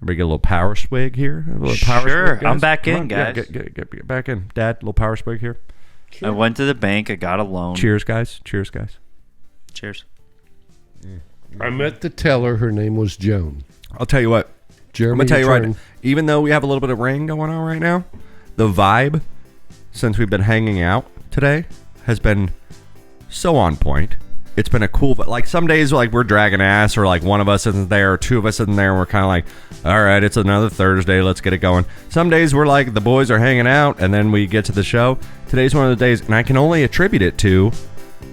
Everybody get a little power swig here. A little power Sure, swig, I'm back in, guys. Get back in, Dad. A little power swig here. I went to the bank. I got a loan. Cheers, guys. Cheers, guys. Cheers. I met the teller. Her name was Joan. I'll tell you what. Jeremy, I'm gonna tell you right. Even though we have a little bit of rain going on right now, the vibe since we've been hanging out today has been so on point. It's been a cool, like some days like we're dragging ass or like one of us isn't there or two of us isn't there and we're kind of like, all right, it's another Thursday, let's get it going. Some days we're like the boys are hanging out and then we get to the show. Today's one of the days, and I can only attribute it to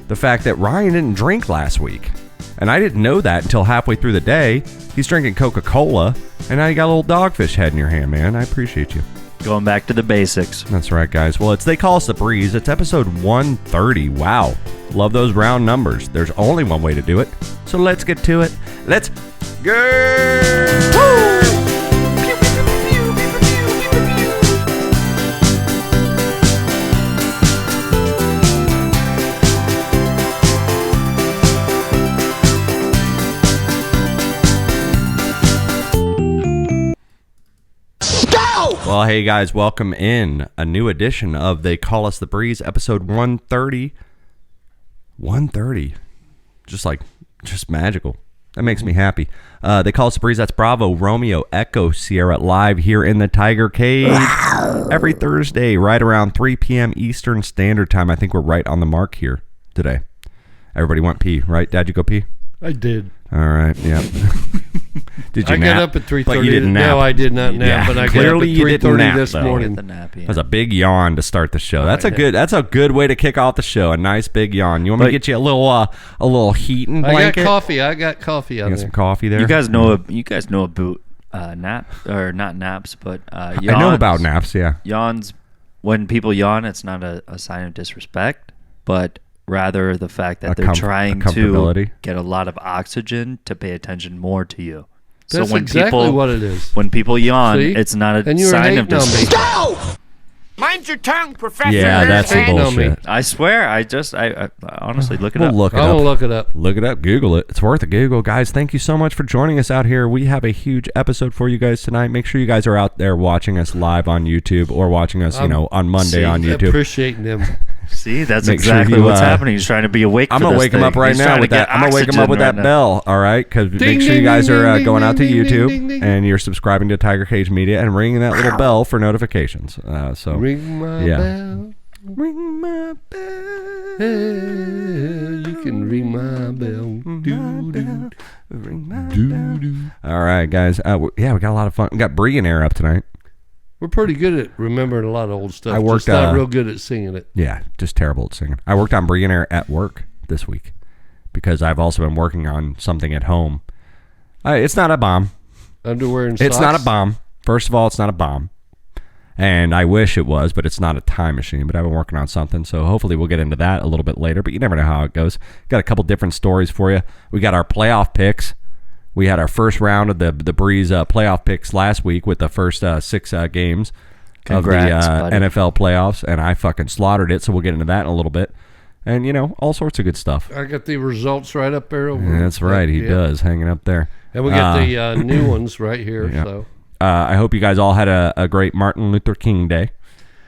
the fact that Ryan didn't drink last week. And I didn't know that until halfway through the day. He's drinking Coca-Cola and now you got a little dogfish head in your hand, man. I appreciate you. Going back to the basics. That's right, guys. Well, They Call Us the Breeze. It's episode 130. Wow. Love those round numbers. There's only one way to do it. So let's get to it. Let's go! Well, hey guys, welcome in a new edition of They Call Us the Breeze, episode 130. 130. Just magical. That makes me happy. They Call Us the Breeze, that's Bravo, Romeo, Echo, Sierra, live here in the Tiger Cage every Thursday, right around 3 p.m. Eastern Standard Time. I think we're right on the mark here today. Everybody went pee, right? Dad, you go pee? I did. All right, yeah. Did you I nap? got up at 3:30. But you didn't nap. No, I did not nap, Yeah, but I got up clearly at you didn't 3:30 nap, this though. morning. The nap, yeah. That's a big yawn to start the show. That's a good way to kick off the show. A nice big yawn. You want me to get you a little heating blanket? I got coffee You on got there. some coffee there. You guys know about nap or not naps, but yawns. I know about naps. Yeah. Yawns. When people yawn, it's not a sign of disrespect, but rather the fact that they're trying to get a lot of oxygen to pay attention more to you. That's so when exactly what it is. When people yawn, See? it's not a And you were sign of hating on me. disrespect. Mind your tongue, Professor. Yeah, that's some hating on me. bullshit. I swear, I honestly look it We'll up. look it I'm up. gonna look it up. Look it up. Google it. It's worth a Google, guys. Thank you so much for joining us out here. We have a huge episode for you guys tonight. Make sure you guys are out there watching us live on YouTube or watching us, on Monday on YouTube. Appreciating them. See, that's Make sure exactly you, what's happening. He's trying to be awake. I'm for gonna this wake him thing. up right He's now trying with to get that. I'm gonna wake him up with oxygen that right now. bell. All right, because make sure you guys are going out to YouTube and you're subscribing to Tiger Cage Media and ringing that little bell for notifications. So Ring my bell. ring my bell. You can ring my bell. Do-do. Ring my Do-do. bell. All right, guys. We got a lot of fun. We got Bre'llionaire up tonight. We're pretty good at remembering a lot of old stuff. I worked, just not real good at singing it. Yeah, just terrible at singing. I worked on Bre'llionaire at work this week because I've also been working on something at home. It's not a bomb. Underwear and socks. It's not a bomb. First of all, it's not a bomb. And I wish it was, but it's not a time machine. But I've been working on something, so hopefully we'll get into that a little bit later. But you never know how it goes. Got a couple different stories for you. We got our playoff picks. We had our first round of the Breeze playoff picks last week with the first 6 games Congrats, of the buddy. NFL playoffs, and I fucking slaughtered it, so we'll get into that in a little bit. And, all sorts of good stuff. I got the results right up there. Over That's right, he does, hanging up there. And we got the new ones right here. Yeah. So I hope you guys all had a great Martin Luther King Day,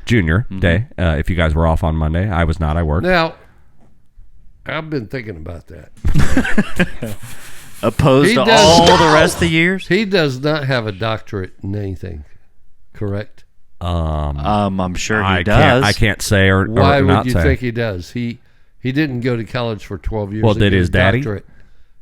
Jr. Day. If you guys were off on Monday, I was not. I worked. now, I've been thinking about that. Opposed He to does- all the rest of the years. He does not have a doctorate in anything, correct? I'm sure he I does. can't say or Why not would you say. think he does? He didn't go to college for 12 years. Well, to did get his a daddy? doctorate.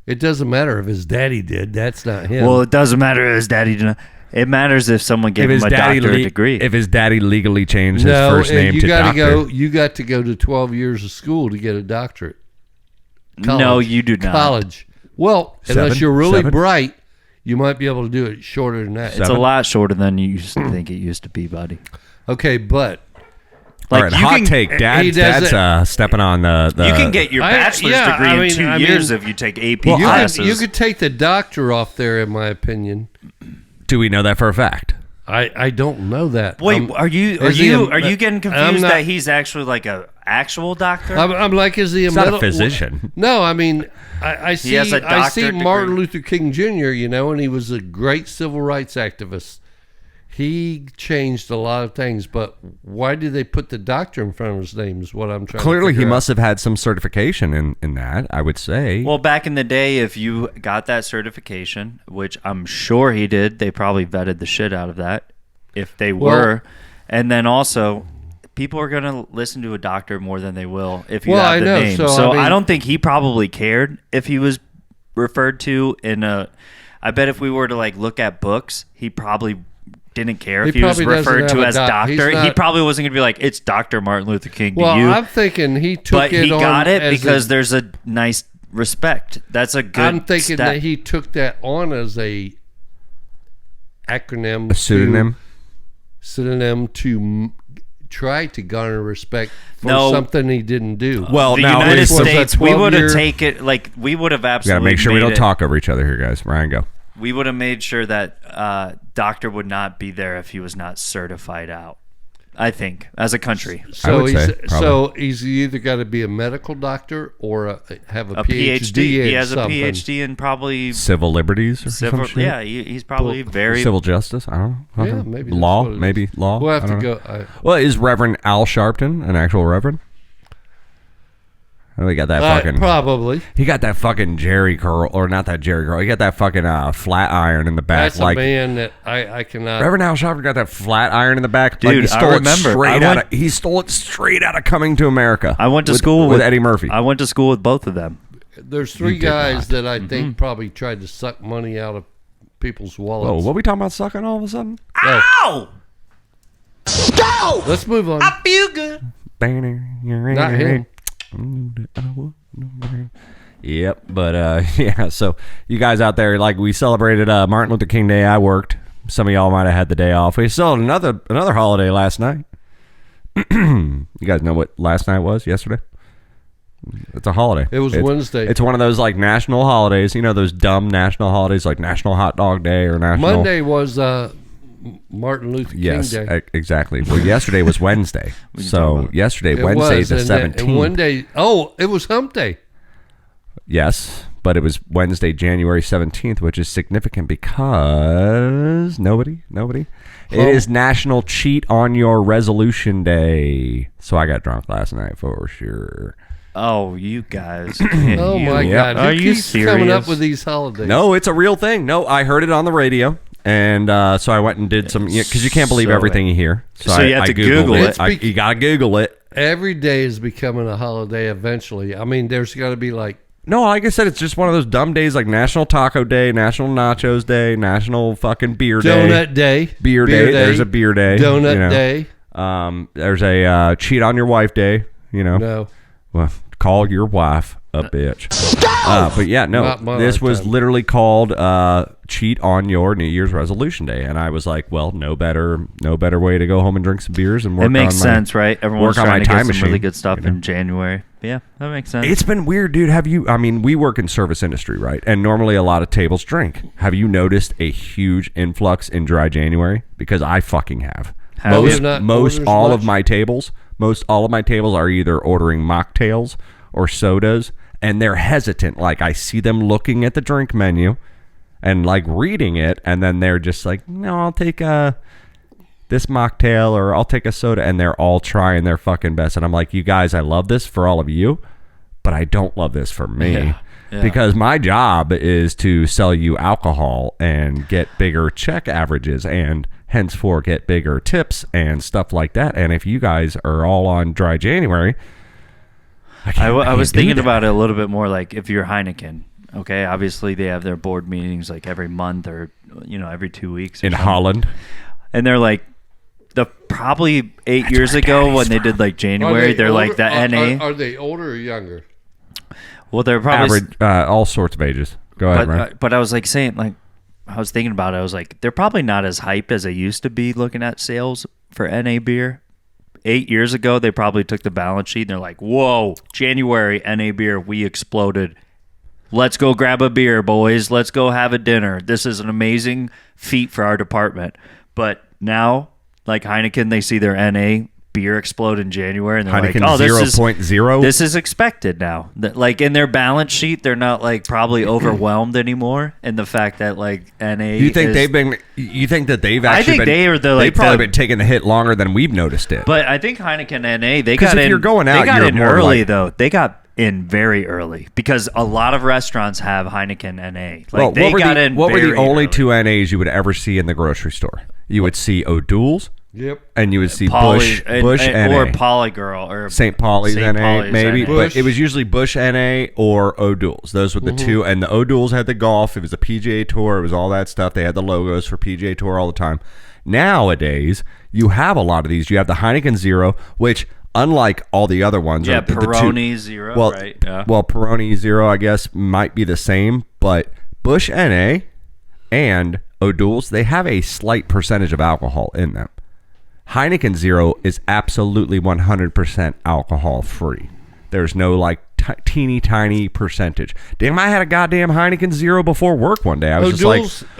It doesn't matter if his daddy did. That's not him. Well, it doesn't matter if his daddy did not. It matters if someone gave him a doctorate degree. If his daddy legally changed his no, first and name you to gotta doctor. go. You got to go to 12 years of school to get a doctorate. No, you do not. College. Well, Seven? unless you're really 7? bright, you might be able to do it shorter than that. It's a lot shorter than you used to think it used to be, buddy. Okay, but All right, you hot can- take. he Dad's doesn't- stepping on the You can get your bachelor's degree in 2 years if you take AP classes. you could take the doctor off there, in my opinion. Do we know that for a fact? I don't know that. Wait, are you getting confused that he's actually like a actual doctor? I'm like, is he he's not a physician? No, I mean, I see Martin degree. Luther King Jr., and he was a great civil rights activist. He changed a lot of things, but why did they put the doctor in front of his name is what I'm trying Clearly, to figure he out. must have had some certification in that, I would say. Well, back in the day, if you got that certification, which I'm sure he did, they probably vetted the shit out of that, if they were. And then also, people are going to listen to a doctor more than they will if you have the name. So I don't think he probably cared if he was referred to in a... I bet if we were to like look at books, he probably... didn't care if he was referred to as doctor. He probably wasn't going to be like, it's Dr. Martin Luther King to you. Well, I'm thinking he took but it he on got it as because there's a nice respect. That's a good I'm thinking that he took that on as a acronym. A pseudonym? Synonym to try to garner respect for something he didn't do. Well, the now United States, we would have taken, like, we would have absolutely got to make sure we don't talk over each other here, guys. Ryan, go. We would have made sure that doctor would not be there if he was not certified out. I think, as a country. So he's either got to be a medical doctor or have a PhD. He has a PhD in probably civil liberties or some shit? Yeah, he's probably very civil justice. I don't know. Yeah, maybe law. Maybe law. We'll have to go. Well, is Reverend Al Sharpton an actual reverend? Oh, he got that fucking... Probably. He got that fucking Jerry curl, or not that Jerry curl. He got that fucking flat iron in the back. That's a man that I cannot... Reverend Al Sharpton got that flat iron in the back. Dude, he stole I remember. He stole it straight out of Coming to America. I went to school with Eddie Murphy. I went to school with both of them. There's three guys that I think probably tried to suck money out of people's wallets. Oh, what are we talking about sucking all of a sudden? Ow! Go! Let's move on. I feel good. Not him. Yep, but yeah, so you guys out there, like, we celebrated Martin Luther King Day. I worked. Some of y'all might have had the day off. We still had another holiday last night. You guys know what last night was? Yesterday? It's a holiday. It's Wednesday. It's one of those like national holidays. You know those dumb national holidays like National Hot Dog Day or National... Monday was Martin Luther King Day. Yes, exactly. Well, yesterday was Wednesday. So yesterday, Wednesday the 17th. And one day, it was Hump Day. Yes, but it was Wednesday, January 17th, which is significant because nobody. It is National Cheat on Your Resolution Day. So I got drunk last night for sure. Oh, you guys. Oh, my God. Are you serious? Coming up with these holidays? No, it's a real thing. No, I heard it on the radio. And so I went and did some, because you can't believe everything you hear. So you have to Google it. You got to Google it. Every day is becoming a holiday eventually. I mean, there's got to be like... No, like I said, it's just one of those dumb days like National Taco Day, National Nachos Day, National fucking Beer Day. Donut Day. Beer Day. There's a Beer Day. Donut Day. There's a Cheat on Your Wife Day, No. Well, call your wife a bitch. But yeah, no, this was literally called Cheat on Your New Year's Resolution Day, and I was like, well, no better way to go home and drink some beers and work. It makes sense, right? Everyone's trying to get some really good stuff in January. Yeah, that makes sense. It's been weird, dude. We work in service industry, right? And normally a lot of tables drink. Have you noticed a huge influx in dry January? Because I fucking have. Most all of my tables are either ordering mocktails or sodas, and they're hesitant. Like, I see them looking at the drink menu and like reading it, and then they're just like, no, I'll take this mocktail or I'll take a soda, and they're all trying their fucking best. And I'm like, you guys, I love this for all of you, but I don't love this for me. Because my job is to sell you alcohol and get bigger check averages and henceforth get bigger tips and stuff like that. And if you guys are all on dry January, I was thinking about it a little bit more, like if you're Heineken, okay, obviously they have their board meetings like every month or every 2 weeks in Holland, and they're like probably 8 years ago when they did like January, they're like the NA. Are they older or younger? Well, they're probably average, all sorts of ages. Go ahead, Ryan. But I was like saying, like, I was thinking about it. I was like, they're probably not as hyped as they used to be looking at sales for NA beer. 8 years ago, they probably took the balance sheet and they're like, whoa, January, NA beer, we exploded. Let's go grab a beer, boys. Let's go have a dinner. This is an amazing feat for our department. But now, like Heineken, they see their NA beer explode in January, and they're Heineken like, "Oh, this is 0.0. This is expected now." Like in their balance sheet, they're not like probably overwhelmed anymore. And the fact that like NA, You think they've been? You think that they've actually? I think been, they are the They've like probably the, been taking the hit longer than we've noticed it. But I think Heineken NA, they 'Cause got if in. you're going out, they got you're in more early like- though. They got in very early because a lot of restaurants have Heineken NA. Like they got in. What were the very only early. two NAs you would ever see in the grocery store? You would see O'Doul's, Yep. and you would see Poly, Bush NA. or Polygirl or St. Paulie's St. NA, Paulie's maybe, NA. but it was usually Bush NA or O'Doul's. Those were the two, and the O'Doul's had the golf. It was the PGA Tour. It was all that stuff. They had the logos for PGA Tour all the time. Nowadays, you have a lot of these. You have the Heineken Zero, which, unlike all the other ones, Yeah, are the Peroni two, Zero, well, right? Yeah. Well, Peroni Zero, I guess, might be the same, but Bush NA and O'Doul's, they have a slight percentage of alcohol in them. Heineken Zero is absolutely 100% alcohol free. There's no like teeny tiny percentage. Damn, I had a goddamn Heineken Zero before work one day. I was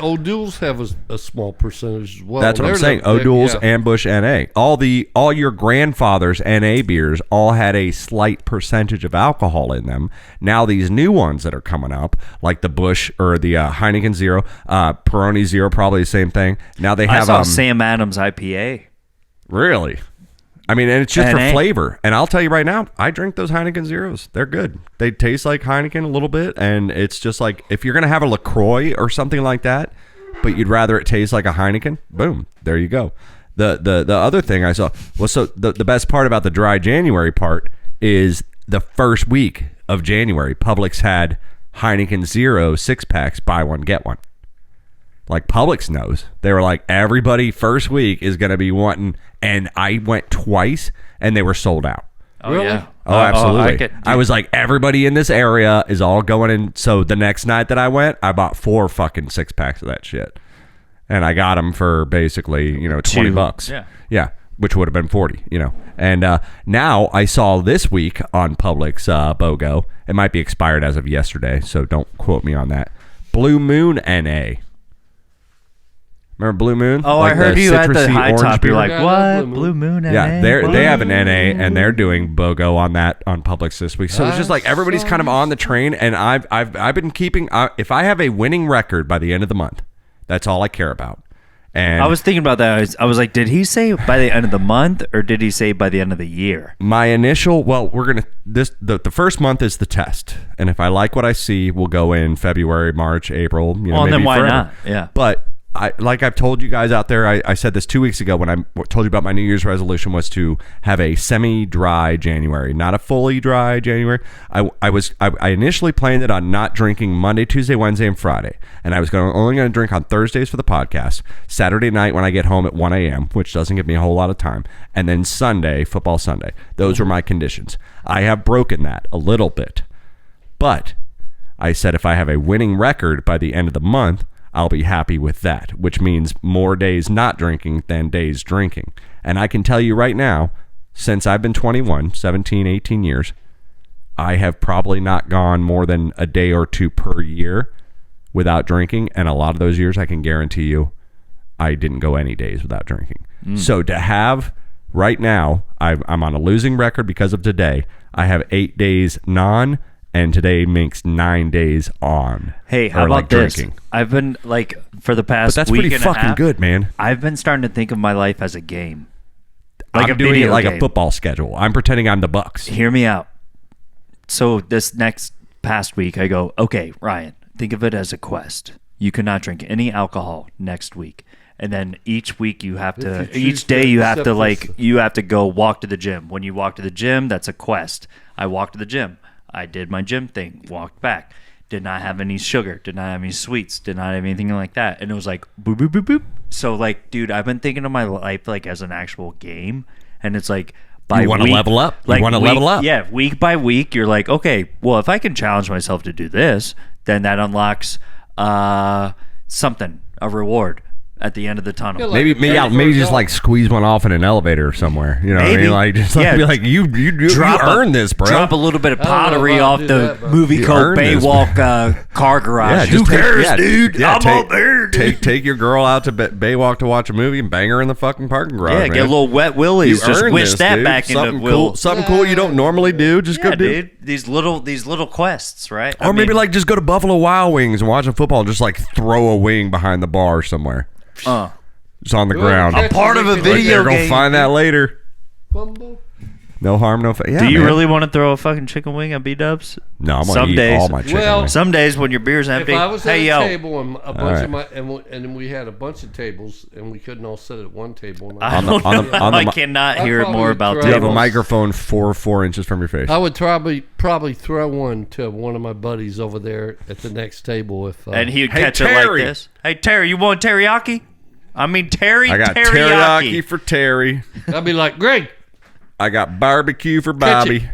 O'Doul's have a small percentage as well. that's what I'm They're saying. the- O'Doul's yeah. and Bush NA. All your grandfather's NA beers all had a slight percentage of alcohol in them. Now these new ones that are coming up, like the Bush or the Heineken Zero, Peroni Zero, probably the same thing. Now they I have saw Sam Adams IPA. Really? I mean, and it's just NA. for flavor. And I'll tell you right now, I drink those Heineken Zeros. They're good. They taste like Heineken a little bit, and it's just like if you're gonna have a LaCroix or something like that, but you'd rather it taste like a Heineken, boom, there you go. The other thing I saw was the best part about the dry January part is the first week of January, Publix had Heineken Zero 6-packs, buy one get one. Like Publix knows. They were like, everybody first week is going to be wanting, and I went twice and they were sold out. Oh Really? yeah. Oh, absolutely. I I was like, everybody in this area is all going in. So the next night that I went, I bought 4 fucking 6-packs of that shit. And I got them for basically, $20. Yeah. Yeah. Which would have been 40, And now I saw this week on Publix BOGO. It might be expired as of yesterday, so don't quote me on that. Blue Moon NA. Remember Blue Moon? Oh, Like I heard the you at the citrusy high orange top. You're beer? like, Yeah, what? Blue Blue Moon? Yeah, NA? they have an NA and they're doing BOGO on that on Publix this week. So it's just like everybody's kind of on the train, and I've been keeping. If I have a winning record by the end of the month, that's all I care about. And I was thinking about that. I was like, did he say by the end of the month, or did he say by the end of the year? my initial, well, we're gonna the first month is the test, and if I like what I see, we'll go in February, March, April. Well, maybe then why forever. not? Yeah. But like I've told you guys out there, I said this 2 weeks ago when I told you about my New Year's resolution was to have a semi-dry January, not a fully dry January. I initially planned it on not drinking Monday, Tuesday, Wednesday, and Friday, and I was only going to drink on Thursdays for the podcast, Saturday night when I get home at 1 a.m., which doesn't give me a whole lot of time, and then Sunday, football Sunday. Those were my conditions. I have broken that a little bit, but I said if I have a winning record by the end of the month, I'll be happy with that, which means more days not drinking than days drinking. And I can tell you right now, since I've been 21, 17, 18 years, I have probably not gone more than a day or two per year without drinking. And a lot of those years, I can guarantee you, I didn't go any days without drinking. So to have right now, I'm on a losing record because of today. I have 8 days non, and today makes 9 days on. Hey, how or, about like, this? drinking. I've been like for the But past that's week pretty and a fucking half, good, man. I've been starting to think of my life as a game. Like I'm a doing it video like game. a football schedule. I'm pretending I'm the Bucks. Hear me out. So this next past week, I go, okay, Ryan, think of it as a quest. You cannot drink any alcohol next week. And then each week you have to, If you choose each day to you have to accept like, this- you have to go walk to the gym. When you walk to the gym, that's a quest. I walked to the gym. I did my gym thing, walked back. Did not have any sugar, did not have any sweets, did not have anything like that. And it was like, boop, boop, boop, boop. So like, dude, I've been thinking of my life like as an actual game. And it's like, by You wanna week- level up. You like wanna week- level up. Yeah, week by week, you're like, okay, well, if I can challenge myself to do this, then that unlocks something, a reward. at the end of the tunnel. Yeah, like- Maybe just like squeeze one off in an elevator somewhere. You know what I Maybe. mean? Like just Yeah. be like you earned this, bro. Drop a little bit of I don't know pottery if I'll off do the that, bro. movie You called earned this, Baywalk car garage. just Who cares, take, dude? Yeah, I'm up there, dude. Take your girl out to Baywalk to watch a movie and bang her in the fucking parking garage. Yeah, man. get a little wet willies. You Just earned wish this, that dude. back into something Will. cool. Something cool you don't normally do. Just Yeah, go do. dude. These little quests, right? Or maybe like just go to Buffalo Wild Wings and watch a football and just like throw a wing behind the bar somewhere. It's on the ground. catch part of a Like, video They're gonna game. find that later. Bumble. No harm, no foul. Yeah, Do you man. really want to throw a fucking chicken wing at B-dubs? No, I'm Some gonna eat days- all my chicken. Well, wings. Some days when your beer's empty, If I was at hey a yo, table and a bunch right. of my and we had a bunch of tables and we couldn't all sit at one table. And I On the- don't on the- know. on the I mi- cannot I'll hear probably more about throw- Do you have a tables. microphone 4 inches from your face? I would probably throw one to one of my buddies over there at the next table if And he would Hey, catch it Terry. like this. Hey Terry, you want teriyaki? I mean Terry. I got teriyaki. teriyaki for Terry. I'd be like, Greg. I got barbecue for Catch Bobby.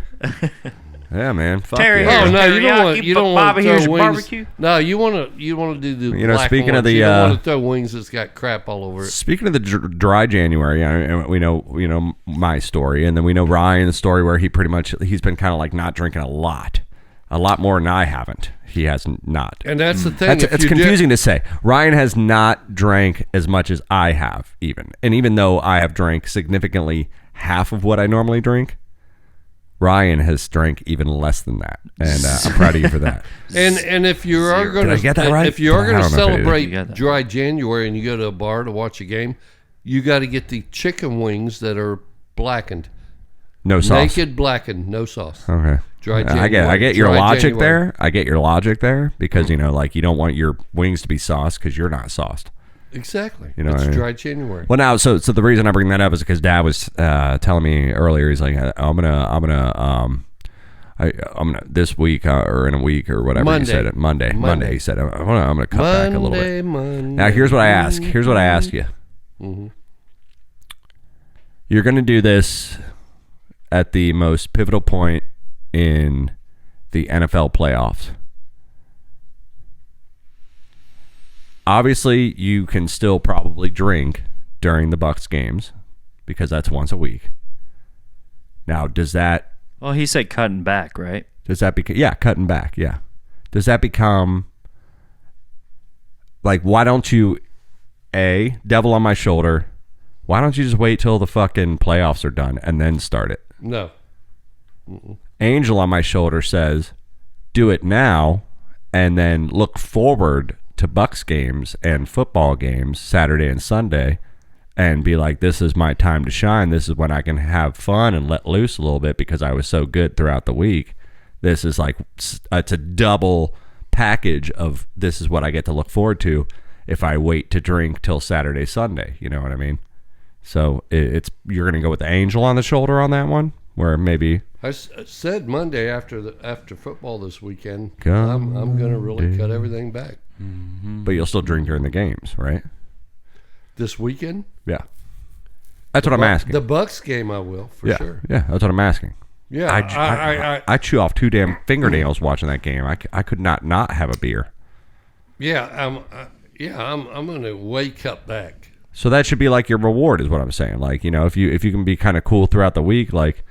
Yeah, man. Fuck Terry, yeah. Oh no, you don't want Teriyaki, you don't but want Bobby, to here's throw your wings. barbecue. No, you want to do the You know, black speaking of ones. the, you don't want to throw wings that's got crap all over it. Speaking of the dry January, we know my story, and then we know Ryan's story where he's been kind of like not drinking a lot more than I haven't. He has not. And that's the thing. It's confusing to say. Ryan has not drank as much as I have, even though I have drank significantly half of what I normally drink, Ryan has drank even less than that, and I'm proud of you for that. And if you are going Did I get that right? if you are I going to don't know if I did. You celebrate got that dry January and you go to a bar to watch a game, you got to get the chicken wings that are blackened, No sauce. naked blackened, no sauce. Okay. Dry I January. get your Dry logic January. there. I get your logic there because you don't want your wings to be sauced because you're not sauced. Exactly. You know It's what I mean? dry January. Well, now, so the reason I bring that up is because Dad was telling me earlier. He's like, I'm gonna this week or in a week or whatever Monday. he said it. Monday. He said I'm gonna cut back a little bit. Monday. Now here's what I ask. Here's what I ask you. You're gonna do this at the most pivotal point in the NFL playoffs. Obviously, you can still probably drink during the Bucks games because that's once a week. Now, does that Well, he said cutting back, right? become cutting back, yeah. Does that become like, why don't you devil on my shoulder, why don't you just wait till the fucking playoffs are done and then start it? No. Angel on my shoulder says, do it now and then look forward to Bucks games and football games Saturday and Sunday and be like, this is my time to shine. This is when I can have fun and let loose a little bit because I was so good throughout the week. This is like, it's a double package of this is what I get to look forward to if I wait to drink till Saturday, Sunday. You know what I mean? So you're going to go with the Angel on the shoulder on that one where maybe... I said Monday after football this weekend, Come I'm going to really cut everything back. But you'll still drink during the games, right? This weekend? Yeah. That's what I'm asking. The Bucks game I will, for sure. Yeah, that's what I'm asking. Yeah, I chew off 2 damn fingernails watching that game. I could not have a beer. I'm going to wake up back. So that should be like your reward is what I'm saying. Like, if you can be kind of cool throughout the week, like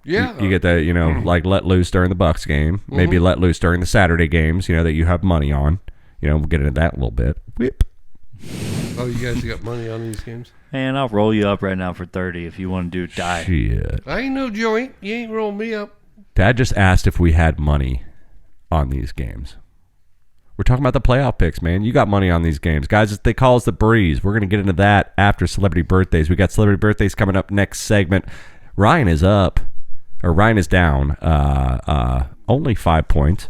Yeah. you get that, like let loose during the Bucks game, maybe let loose during the Saturday games, that you have money on. We'll get into that a little bit. Whip. Oh, you guys got money on these games? Man, I'll roll you up right now for 30 if you want to do die. Shit. I ain't no joint. You ain't rolling me up. Dad just asked if we had money on these games. We're talking about the playoff picks, man. You got money on these games. Guys, they call us the Breeze. We're going to get into that after celebrity birthdays. We got celebrity birthdays coming up next segment. Ryan is down only 5 points.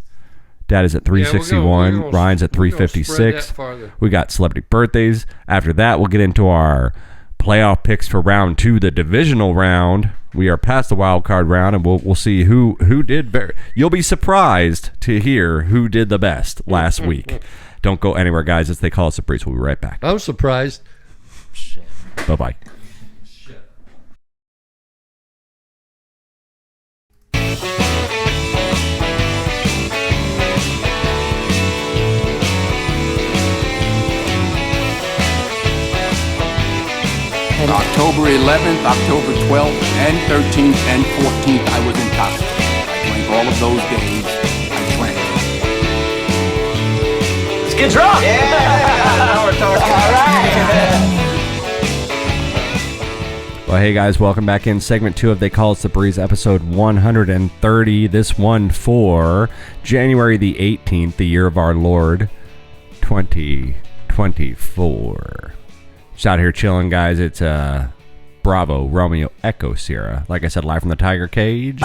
Dad is at 361. we're gonna- Ryan's at we're gonna spread 356. that farther. We got celebrity birthdays. After that, we'll get into our playoff picks for round 2, the divisional round. We are past the wild card round, and we'll see who did better. You'll be surprised to hear who did the best last week. Don't go anywhere, guys. As they call us the Breeze. We'll be right back. I'm surprised. Bye-bye. October 11th, October 12th, and 13th, and 14th, I was intoxicated. I drank all of those days. I drank. Let's get drunk! Yeah! We're talking. All right! Well, hey guys, welcome back in segment 2 of They Call Us the Breeze, episode 130. This one for January the 18th, the year of our Lord, 2024. Just out here chilling, guys. It's Bravo, Romeo, Echo, Sierra. Like I said, live from the Tiger Cage.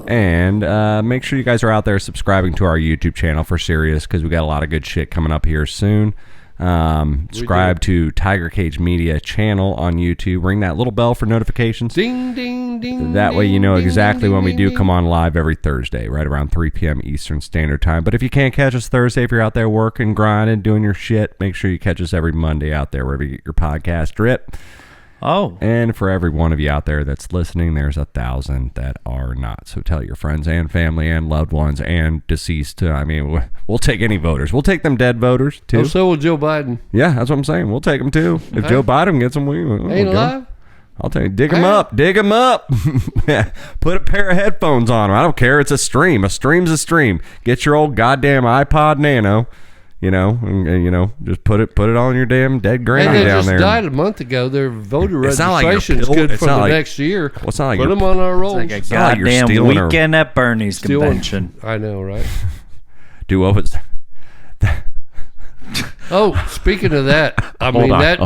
And make sure you guys are out there subscribing to our YouTube channel for Sirius, because we got a lot of good shit coming up here soon. Subscribe to Tiger Cage Media channel on YouTube. Ring that little bell for notifications. Ding, ding, ding. That way you know ding, exactly ding, when we ding, do ding. come on live every Thursday, right around 3 p.m. Eastern Standard Time. But if you can't catch us Thursday, if you're out there working, grinding, doing your shit, make sure you catch us every Monday out there wherever you get your podcast drip. Oh. And for every one of you out there that's listening, there's 1,000 that are not. So tell your friends and family and loved ones and deceased. I mean, we'll take any voters. We'll take them dead voters, too. Oh, so will Joe Biden. Yeah, that's what I'm saying. We'll take them, too. If Joe Biden gets them, we'll Ain't go. alive? I'll tell you, dig them up. Dig them up. Put a pair of headphones on them. I don't care. It's a stream. A stream's a stream. Get your old goddamn iPod Nano. And just put it on your damn dead granny They down just there. died a month ago. Their voter It's not like you're registration is pill- good it's for not the like- next year. Well, it's not like Put you're- them on our rolls. Like a not like you're goddamn stealing her- weekend at Bernie's convention. I know, right? Do what was Oh, speaking of that, I Hold mean on, that's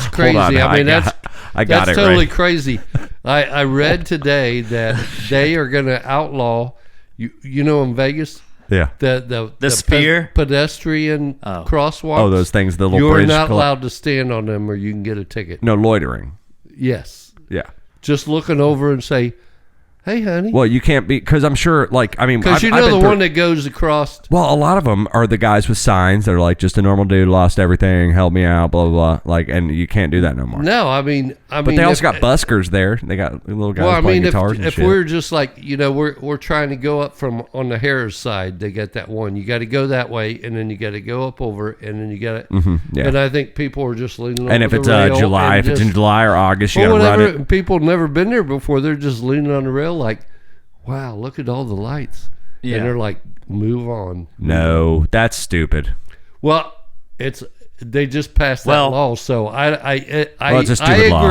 hold crazy. on. I mean I got that's it totally right. crazy. I read today that they are going to outlaw you know in Vegas Yeah. The spear? pedestrian crosswalks. Oh, those things, the little You're bridge. not allowed to stand on them, or you can get a ticket. No, loitering. Yes, Yeah. just looking over and say, "Hey, honey." Well, you can't be, because I'm sure, Because you know the one that goes across. Well, a lot of them are the guys with signs that are like, just a normal dude, lost everything, help me out, blah, blah, blah. And you can't do that no more. No, I mean, But they also got buskers there. They got little guys Well, I playing mean, guitars and if shit. we're just like, we're trying to go up from on the Harris side, they got that one. You got to go that way, and then you got to go up over, and then you got to. yeah. And I think people are just leaning. And over if it's the rail July, and if it's in just- July or August, you or got to run whatever, it. people never been there before. They're just leaning on the rail, like, wow, look at all the lights. Yeah. And they're like, move on. No, that's stupid. Well, they just passed that Well- law, so it's a stupid law.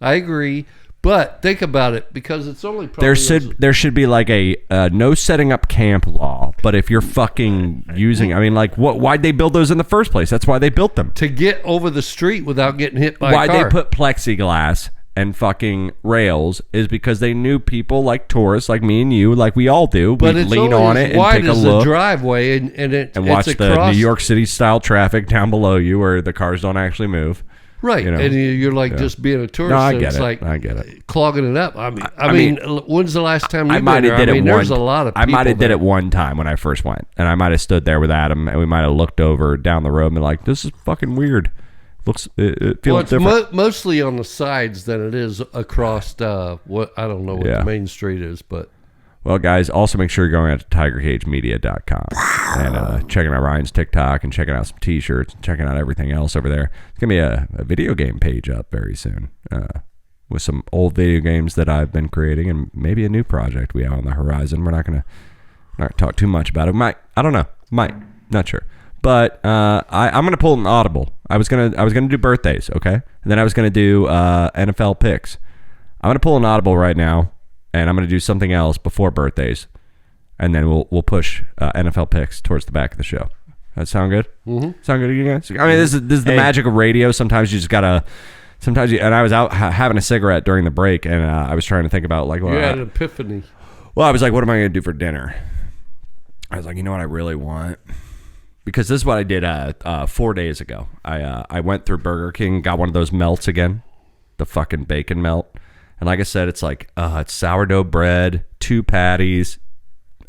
I agree. But think about it, because it's only probably There should be like a no setting up camp law. But if you're fucking using, I mean, like, why'd they build those in the first place? That's why they built them. to get over the street without getting hit by Why a car. they put plexiglass and fucking rails is because they knew people like tourists, like me and you, like we all do. but We it's lean only on as it and wide take a as look the driveway, and and it's watch the across, New York City style traffic down below you, where the cars don't actually move. right? you know. And you're like just being a tourist. No, I so get it's it. like I get it. clogging it up. I I mean, mean, when's the last time I you've might been have there? did I mean, it there's one. a lot of. I might have people did it there. one time when I first went, and I might have stood there with Adam, and we might have looked over down the road and been like, "This is fucking weird. It feels Well, it's different." mostly on the sides than it is across. What I don't know what Yeah. the main street is, but Well, guys, also make sure you're going out to tigercagemedia.com and checking out Ryan's TikTok and checking out some T-shirts and checking out everything else over there. It's going to be a video game page up very soon with some old video games that I've been creating and maybe a new project we have on the horizon. We're not going to talk too much about it. I don't know. Not sure. But I'm going to pull an audible. I was gonna do birthdays, okay? And then I was going to do NFL picks. I'm going to pull an audible right now. And I'm going to do something else before birthdays, and then we'll push NFL picks towards the back of the show. That sound good? Mm-hmm. Sound good to you guys? I mean, this is the magic of radio. Sometimes you just gotta. And I was out having a cigarette during the break, and I was trying to think about like, you had an epiphany. well, I was like, what am I going to do for dinner? I was like, you know what I really want? Because this is what I did 4 days ago. I went through Burger King, got one of those melts again, the fucking bacon melt. And like I said, it's like it's sourdough bread, 2 patties,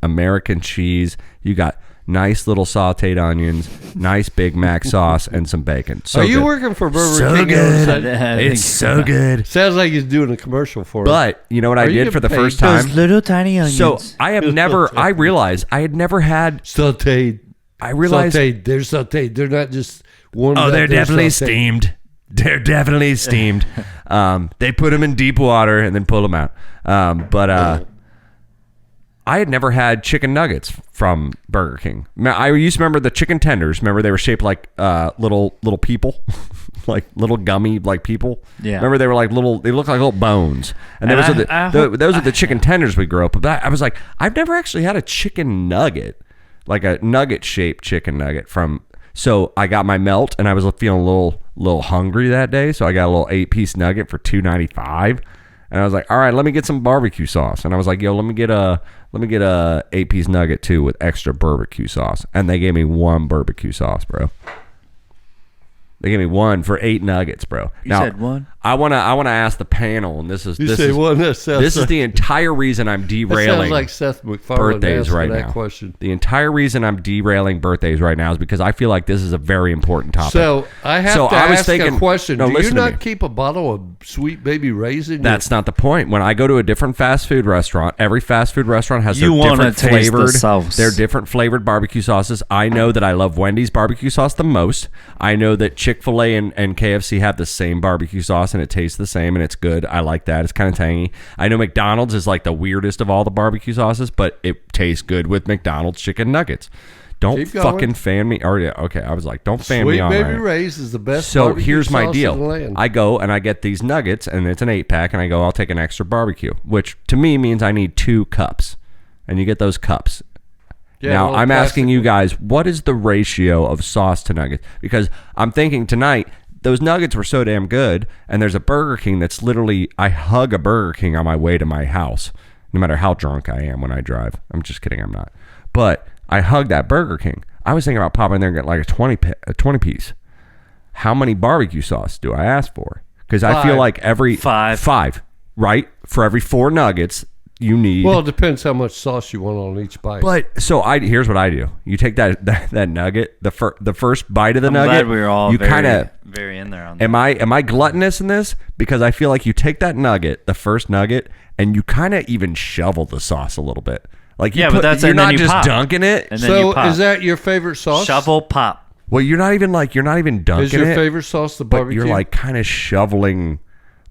American cheese. You got nice little sauteed onions, nice Big Mac sauce, and some bacon. So Are you good. working for Burger So King? good. I It's so good. Sounds like he's doing a commercial for it. But you know what I Are you did for the getting first paid? time? Those little tiny onions. So I have never. I realized I had never had. sauteed. I realized. Sauteed. They're sauteed. They're not just warmed Oh, up. they're definitely sauteed. steamed. They're definitely steamed. They put them in deep water and then pull them out. But I had never had chicken nuggets from Burger King. I used to remember the chicken tenders. Remember they were shaped like little people, like little gummy like people. Yeah. Remember they were like little. They looked like little bones. And those are the chicken tenders we grew up with. But I was like, I've never actually had a chicken nugget, like a nugget shaped chicken nugget from. So I got my melt, and I was feeling a little hungry that day. So I got a little 8-piece nugget for $2.95. And I was like, all right, let me get some barbecue sauce. And I was like, yo, let me get a 8-piece nugget too with extra barbecue sauce. And they gave me 1 barbecue sauce, bro. They gave me 1 for 8 nuggets, bro. You said 1? I wanna ask the panel, and this is one. This is the entire reason I'm derailing. Sounds like Seth MacFarlane birthdays right that now. Question. The entire reason I'm derailing birthdays right now is because I feel like this is a very important topic. So I have to ask a question. No, do you listen to me. not keep a bottle of Sweet Baby Raisin? That's not the point. When I go to a different fast food restaurant, every fast food restaurant has You their wanna different taste the flavored, sauce. their different flavored barbecue sauces. I know that I love Wendy's barbecue sauce the most. I know that Chick-fil-A and KFC have the same barbecue sauce and it tastes the same and it's good. I like that. It's kind of tangy. I know McDonald's is like the weirdest of all the barbecue sauces, but it tastes good with McDonald's chicken nuggets. Don't Keep going. fucking fan me. Or, yeah, okay, I was like, don't fan me Sweet on. Baby right? Ray's is the best. So barbecue here's my sauce deal. in the land. I go and I get these nuggets, and it's an 8-pack, and I go, I'll take an extra barbecue, which to me means I need 2 cups, and you get those cups. Yeah, Now little I'm asking plastic you one. guys, what is the ratio of sauce to nuggets? Because I'm thinking tonight those nuggets were so damn good, and there's a Burger King that's literally, I hug a Burger King on my way to my house, no matter how drunk I am when I drive. I'm just kidding, I'm not. But I hug that Burger King. I was thinking about popping in there and getting like a 20 piece. How many barbecue sauce do I ask for? Because I feel 5. like every 5, right? For every 4 nuggets, you need. Well, it depends how much sauce you want on each bite. But so here's what I do. You take that nugget, the first bite of the I'm nugget. glad we were all you very, kind of very in there on that. am I gluttonous in this? Because I feel like you take that nugget, the first nugget, and you kind of even shovel the sauce a little bit. Like Yeah, but that's- you're and then not you just pop. dunking it. And then you so pop. is that your favorite sauce? Shovel pop. Well, you're not even dunking Is your it. favorite sauce the but barbecue? you're like kind of shoveling,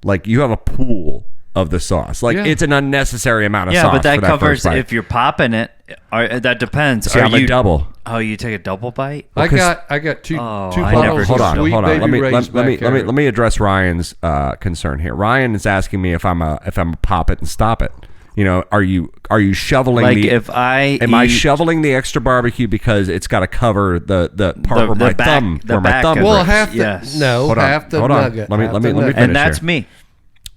like you have a pool of the sauce. Like Yeah. it's an unnecessary amount of Yeah, sauce. but that for covers first bite. if you're popping it. That depends. See, I'm a double. Oh, you take a double bite? I because- got two Oh, two I bottles never of Hold on, Sweet hold on. Baby Let me Ray's back there. let me address Ryan's concern here. Ryan is asking me if I'm a pop it and stop it. You know, are you shoveling Like the? if I Am I eat- shoveling the extra barbecue because it's got to cover the part The- where the my back- thumb the where my back thumb of Well, grips. half the Yes. no, Hold on, half the hold on. nugget. Let me- half let the me nugget. finish and that's here. me.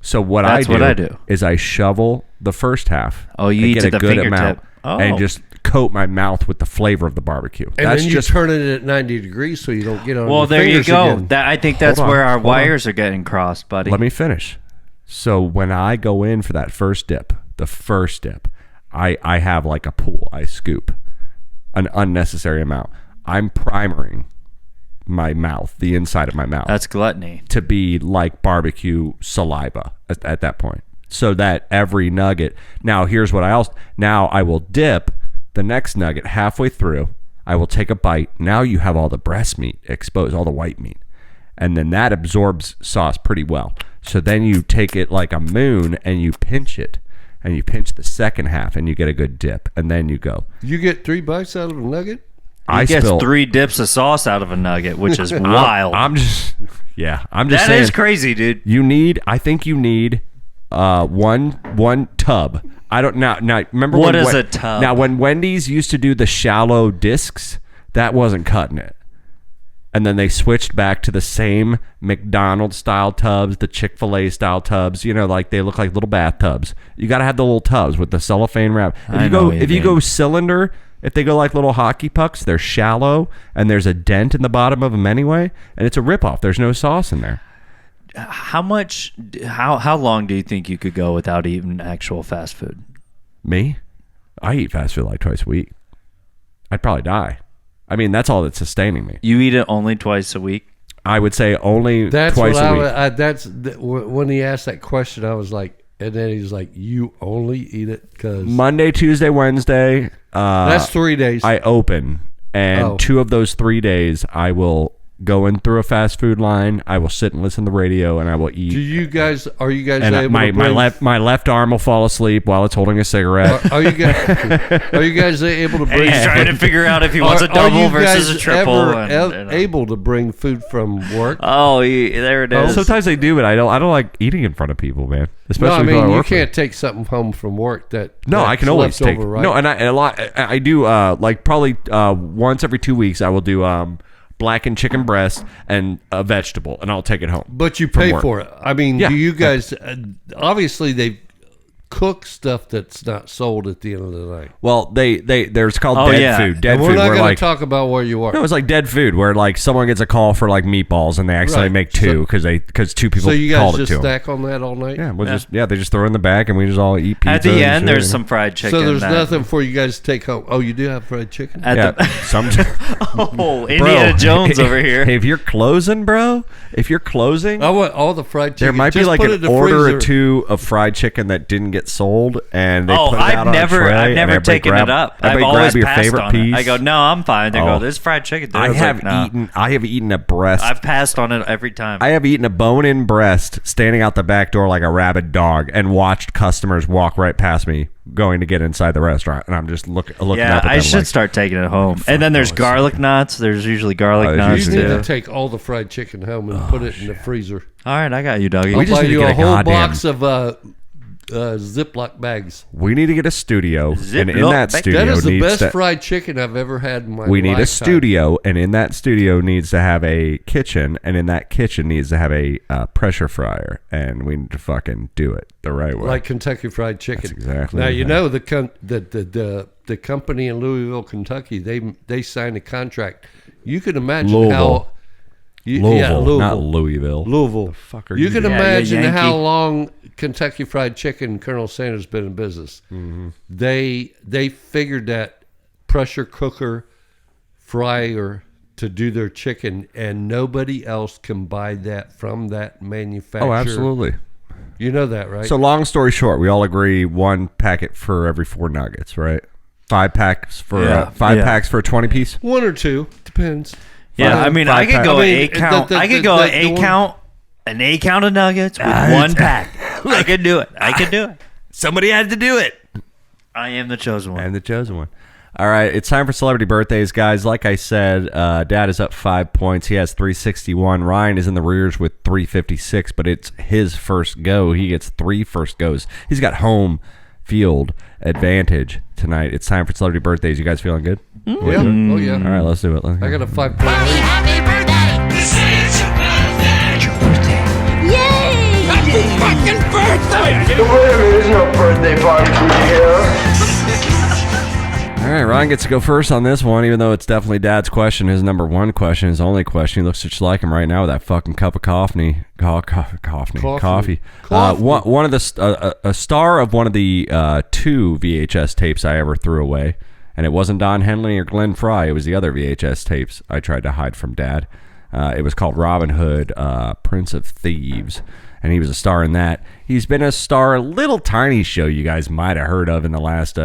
So what That's I what do I do. is I shovel the first half. Oh, you and eat get to a the good fingertip. amount Oh. and just coat my mouth with the flavor of the barbecue. And That's then you just turn it at 90 degrees so you don't get on Well, your there you fingers go. again. That I think that's Hold on, where our hold on. wires are getting crossed, buddy. Let me finish. So when I go in for that first dip, I have like a pool. I scoop an unnecessary amount. I'm primering my mouth, the inside of my mouth, That's gluttony. to be like barbecue saliva at that point. So that every nugget. Now here's what I will dip the next nugget halfway through. I will take a bite. Now you have all the breast meat exposed, all the white meat. And then that absorbs sauce pretty well. So then you take it like a moon and you pinch it. And you pinch the second half and you get a good dip. And then you go. You get 3 bites out of a nugget? He gets spill- 3 dips of sauce out of a nugget, which is wild. I'm just That saying. is crazy, dude. I think you need one tub. I don't now remember What when is a tub? Now when Wendy's used to do the shallow discs, that wasn't cutting it. And then they switched back to the same McDonald's style tubs, the Chick-fil-A style tubs, you know, like they look like little bathtubs. You got to have the little tubs with the cellophane wrap. If you go cylinder, if they go like little hockey pucks, they're shallow and there's a dent in the bottom of them anyway, and it's a ripoff. There's no sauce in there. How long do you think you could go without eating actual fast food? Me? I eat fast food like twice a week. I'd probably die. I mean, that's all that's sustaining me. You eat it only twice a week? I would say only That's twice what a week. when he asked that question, I was like, and then he's like, you only eat it because Monday, Tuesday, Wednesday. that's 3 days. I open, and Oh. 2 of those 3 days I will going through a fast food line, I will sit and listen to the radio, and I will eat. Are you guys And able my to bring, my left arm will fall asleep while it's holding a cigarette. are you guys able to And bring? he's trying to figure out if he wants a double you versus a guys triple. ever able to bring food from work? Oh, there it is. Sometimes they do, but I don't like eating in front of people, man. Especially No, I people I mean you work with. can't take something home from work that. No, I can always take. Over, right? No, and a lot. I do like probably once every 2 weeks. I will do blackened chicken breast and a vegetable, and I'll take it home. But you from pay work. for it. I mean, Yeah. do you guys? Obviously, they cook stuff that's not sold at the end of the night. Well, there's called Oh, dead yeah. food. Dead And we're food. not Where going like to talk about where you are. no, it's like dead food where like someone gets a call for like meatballs and they accidentally Right. make two because two people So you guys called it just to them. stack on that all night? Yeah, they just throw it in the bag and we just all eat pizza. At the and end, shit, there's you know? some fried chicken. So there's that- nothing for you guys to take home. Oh, you do have fried chicken? Yeah, sometimes. Oh, Indiana Jones over here. If you're closing, bro, I want all the fried chicken. there might be Just like put it an in the order freezer. or two of fried chicken that didn't get sold, and they Oh, put it out I've on a never, tray, I've and never everybody taken grab- it up. I've everybody always grab your passed favorite on piece. it. I go, no, I'm fine. They Oh. go, there's fried chicken. There. I was have like, no. eaten a breast. I've passed on it every time. I have eaten a bone-in breast standing out the back door like a rabid dog, and watched customers walk right past me going to get inside the restaurant, and I'm just looking yeah, up at I them should like, start taking it home. And then there's garlic nuts. There's usually garlic there's nuts You usually- need too. to take all the fried chicken home and put it in the freezer. All right, I got you, doggy. I'll just buy need to you get a a whole goddamn- box of Ziploc bags. we need to get a studio, and in Ziploc that bag. studio That is the needs best to, fried chicken I've ever had in my life. we need a studio, and in that studio needs to have a kitchen, and in that kitchen needs to have a pressure fryer, and we need to fucking do it the right way. Like Kentucky Fried Chicken. That's exactly Now what you I know the company in Louisville, Kentucky. They signed a contract. You can imagine Louisville. how. Louisville, not Louisville. Louisville. fuck are You you can doing? Yeah, imagine Yankee. how long Kentucky Fried Chicken, Colonel Sanders, been in business. Mm-hmm. They figured that pressure cooker fryer to do their chicken, and nobody else can buy that from that manufacturer. Oh, absolutely. You know that, right? So long story short, we all agree one packet for every 4 nuggets, right? 5 packs for Yeah. 5 Yeah. packs for a 20 piece. one or two depends. Yeah, I mean, I could go I mean, 8 count. I could go an 8 count of nuggets with one pack. I could do it. I could do it. Somebody had to do it. I am the chosen one. And the chosen one. All right, it's time for celebrity birthdays, guys. Like I said, Dad is up 5 points. He has 361. Ryan is in the rears with 356, but it's his first go. He gets 3 first goes. He's got home field advantage tonight. It's time for celebrity birthdays. You guys feeling good? Yeah. Oh yeah. All right, let's do it. I got a 5 point lead. Happy birthday! It's your birthday! It's your birthday! Yay! Happy fucking birthday! Wait a minute, there's no birthday party for you here. All right, Ryan gets to go first on this one, even though it's definitely Dad's question. His number one question, his only question. He looks just like him right now with that fucking cup of coffee. Coffee. One of the a star of one of the 2 VHS tapes I ever threw away, and it wasn't Don Henley or Glenn Fry. It was the other VHS tapes I tried to hide from Dad. It was called Robin Hood, Prince of Thieves, and he was a star in that. He's been a star, a little tiny show you guys might have heard of in the last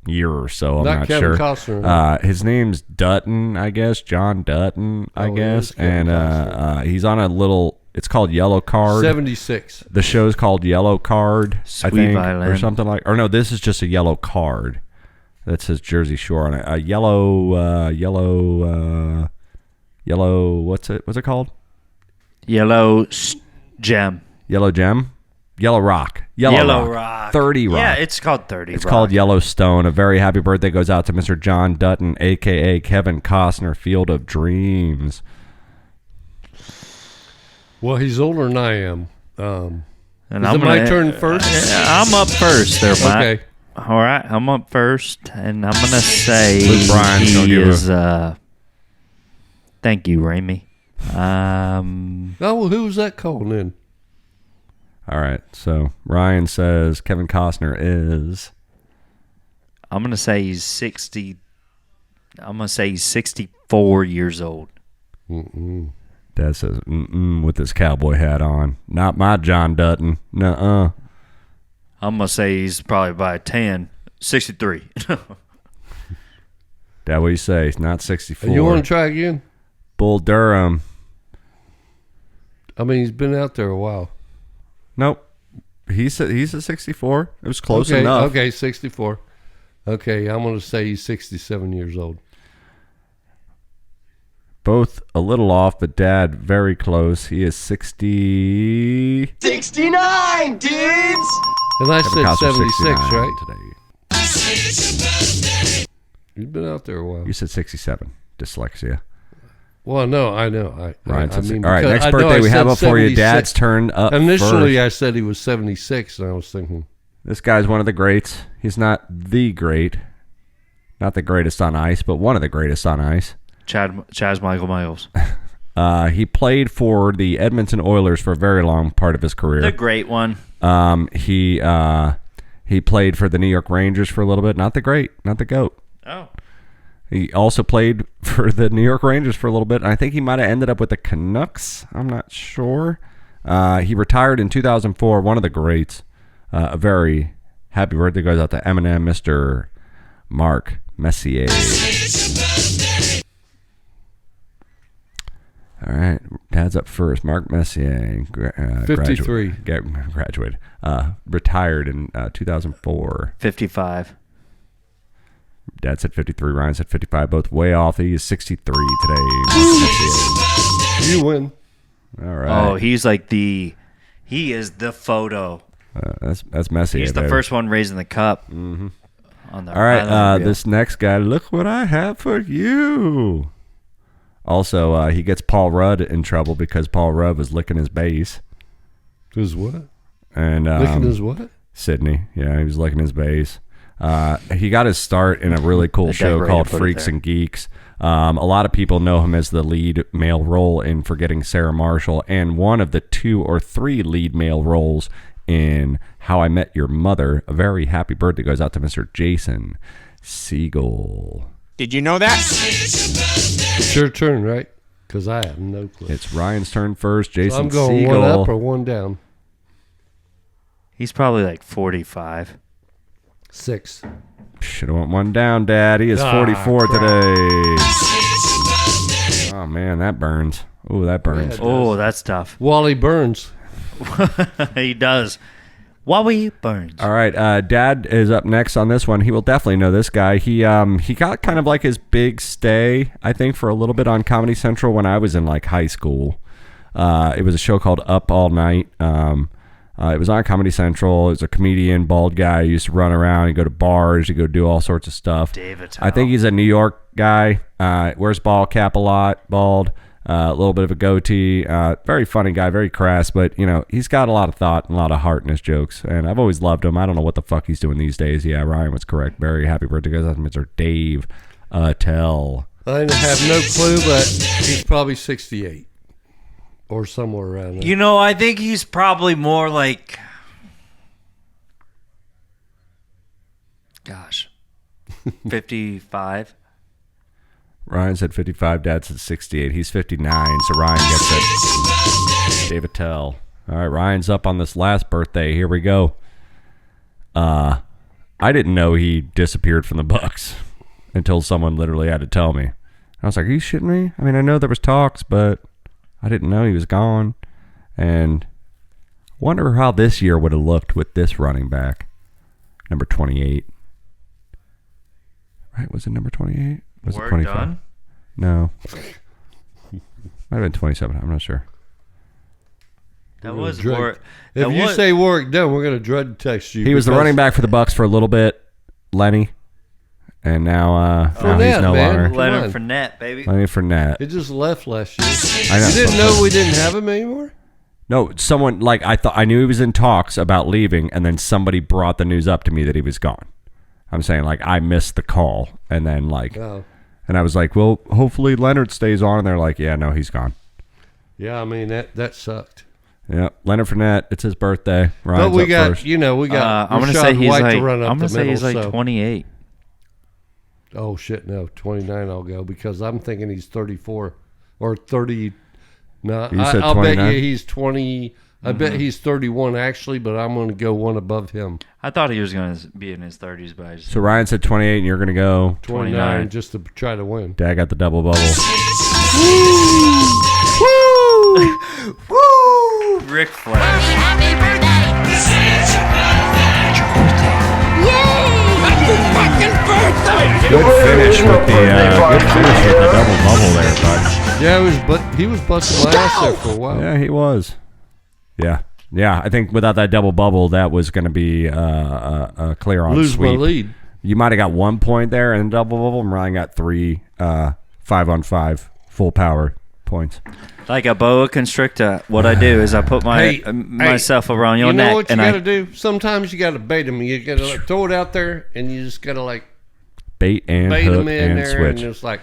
year or so. I'm not Kevin sure. Costner, huh? His name's Dutton, I guess. John Dutton, I Oh, it guess. is Kevin And he's on a little. It's called Yellow Card. 76. The show's called Yellow Card, I Sweet think, Violin. or something like. Or no, this is just a yellow card. That says Jersey Shore on it. A yellow. What's it called? Gem. Yellow Gem. Yellow Rock. Yellow Rock. 30 Rock. Yeah, it's called 30 It's Rock. called Yellowstone. A very happy birthday goes out to Mr. John Dutton, a.k.a. Kevin Costner, Field of Dreams. Well, he's older than I am. And Is it my turn first? I'm up first there, Mike. Okay. All right, I'm up first, and I'm going to say Luke Bryan's gonna he give is... thank you, Ramey. Oh, well, who was that calling in? All right, so Ryan says Kevin Costner is... I'm going to say he's 60... I'm going to say he's 64 years old. Dad says, with his cowboy hat on. Not my John Dutton. Nuh-uh. I'm going to say he's probably by 10. 63. Dad, what do you say? He's not 64. You want to try again? Bull Durham. I mean, he's been out there a while. Nope. He's a 64. It was close Okay, enough. okay, 64. Okay, I'm going to say he's 67 years old. Both a little off, but Dad very close. He is 60. 69, dudes! And I Kevin said Costner, 76, 69 right? today. He's been out there a while. You said 67. Dyslexia. Well, no, I know. Ryan I says, mean, all right, because next I know birthday I we have said before your 76. dad's turn up Initially, first. I said he was 76, and I was thinking, This guy's one of the greats. He's not the great. Not the greatest on ice, but one of the greatest on ice. Chaz Michael Michaels. He played for the Edmonton Oilers for a very long part of his career. The great one. He played for the New York Rangers for a little bit. Not the great, not the GOAT. Oh. He also played for the New York Rangers for a little bit. And I think he might have ended up with the Canucks. I'm not sure. He retired in 2004. One of the greats. A very happy birthday goes out to Eminem, Mr. Mark Messier. All right, Dad's up first. Mark Messier, 53. Graduated. Retired in 2004. 55. Dad said 53. Ryan said 55. Both way off. He is 63 today. Mark Messier. you win. All right. Oh, he's like he is the photo. That's Messier. He's the baby. first one raising the cup. Mm-hmm. On the All right, highlight reel. this next guy, look what I have for you. Also, he gets Paul Rudd in trouble because Paul Rudd was licking his bass. His what? And Licking his what? Sydney. Yeah, he was licking his bass. He got his start in a really cool The show decorator called put it Freaks there. and Geeks. A lot of people know him as the lead male role in Forgetting Sarah Marshall and one of the 2 or 3 lead male roles in How I Met Your Mother. A very happy birthday goes out to Mr. Jason Segel. Did you know that? It's your turn, right? Because I have no clue. It's Ryan's turn first. Jason So I'm going Segel. one up or one down. He's probably like 45. 6. Should have went one down, Dad. He is Ah, 44 crap. today. Oh, man, that burns. Oh, that burns. Yeah. Oh, that's tough. Wally Burns. He does. Wally Burns. All right, Dad is up next on this one. He will definitely know this guy. He got kind of like his big stay, I think, for a little bit on Comedy Central when I was in like high school. It was a show called Up All Night. It was on Comedy Central. It was a comedian, bald guy. He used to run around. He'd go to bars. He'd go do all sorts of stuff. David I think he's a New York guy. Wears ball cap a lot, bald. A little bit of a goatee. Very funny guy, very crass, but, you know, he's got a lot of thought and a lot of heart in his jokes, and I've always loved him. I don't know what the fuck he's doing these days. Yeah, Ryan was correct. Very happy birthday goes out to Mr. Dave Attell. I have no clue, but he's probably 68 or somewhere around there. You know, I think he's probably more like, gosh, 55. Ryan said 55. Dad said 68. He's 59, so Ryan gets it. Dave Attell. All right, Ryan's up on this last birthday. Here we go. I didn't know he disappeared from the Bucks until someone literally had to tell me. I was like, are you shitting me? I mean, I know there was talks, but I didn't know he was gone. And wonder how this year would have looked with this running back. Number 28. Right, was it number 28? Was it Word 25? done? No. Might have been 27. I'm not sure. That We're was gonna work. If you say work done, we're going to drug text you. He was the because- running back for the Bucks for a little bit, Lenny. And now he's Fournette, no man. longer. Come Leonard on. Fournette, baby. Lenny Fournette. It just left last year. I know. You didn't know we didn't have him anymore? No, someone, like, I knew he was in talks about leaving, and then somebody brought the news up to me that he was gone. I'm saying, like, I missed the call, and then, like, Oh. and I was like, well, hopefully Leonard stays on, and they're like, yeah, no, he's gone. Yeah, I mean, that sucked. Yeah, Leonard Fournette, it's his birthday. Ryan's But we up got, first. we got I'm gonna Rashad say he's White like. to run up I'm gonna the say middle, he's like so. 28. Oh, shit, no. 29 I'll go because I'm thinking he's 34 or 30. No, You said I'll bet 29? you he's 20. I bet he's 31 actually, but I'm going to go one above him. I thought he was gonna be in his 30s, but I just. So Ryan said 28, and you're going to go. 29 29. just to try to win. Dad got the double bubble. Ric Flair. Happy birthday! It's your birthday! Yay! Happy fucking birthday! Good finish with the double bubble there, bud. Yeah, he was busting my ass there for a while. Yeah, he was. Yeah. Yeah, I think without that double bubble, that was going to be a clear on Lose sweep. my lead. You might have got 1 point there in double bubble, and Ryan got 3 5-on-5 full power points. Like a boa constrictor, what I do is I put myself around your neck. You know what you and got to do? Sometimes you got to bait them. You got to throw it out there, and you just got to like Bait and bait hook them in and there, switch. and it's like,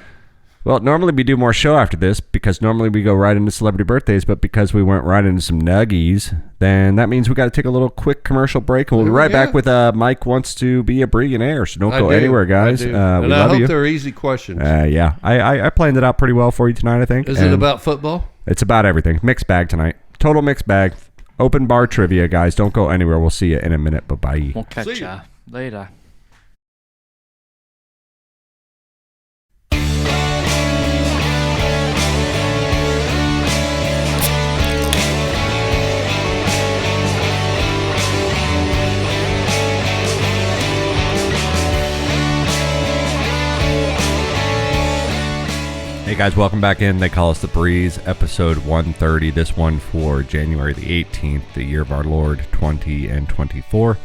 Well, normally we do more show after this because normally we go right into celebrity birthdays, but because we went right into some nuggies, then that means we got to take a little quick commercial break, and we'll be right back with Mike Wants to Be a Bre'llionaire, so don't go anywhere, guys. I do. We and love I hope you. they're easy questions. Yeah, I planned it out pretty well for you tonight, I think. Is it about football? It's about everything. Mixed bag tonight. Total mixed bag. Open bar trivia, guys. Don't go anywhere. We'll see you in a minute. Bye-bye. We'll catch ya later. Hey guys, welcome back in. They call us The Breeze, episode 130. This one for January the 18th, the year of our Lord 20 and 24.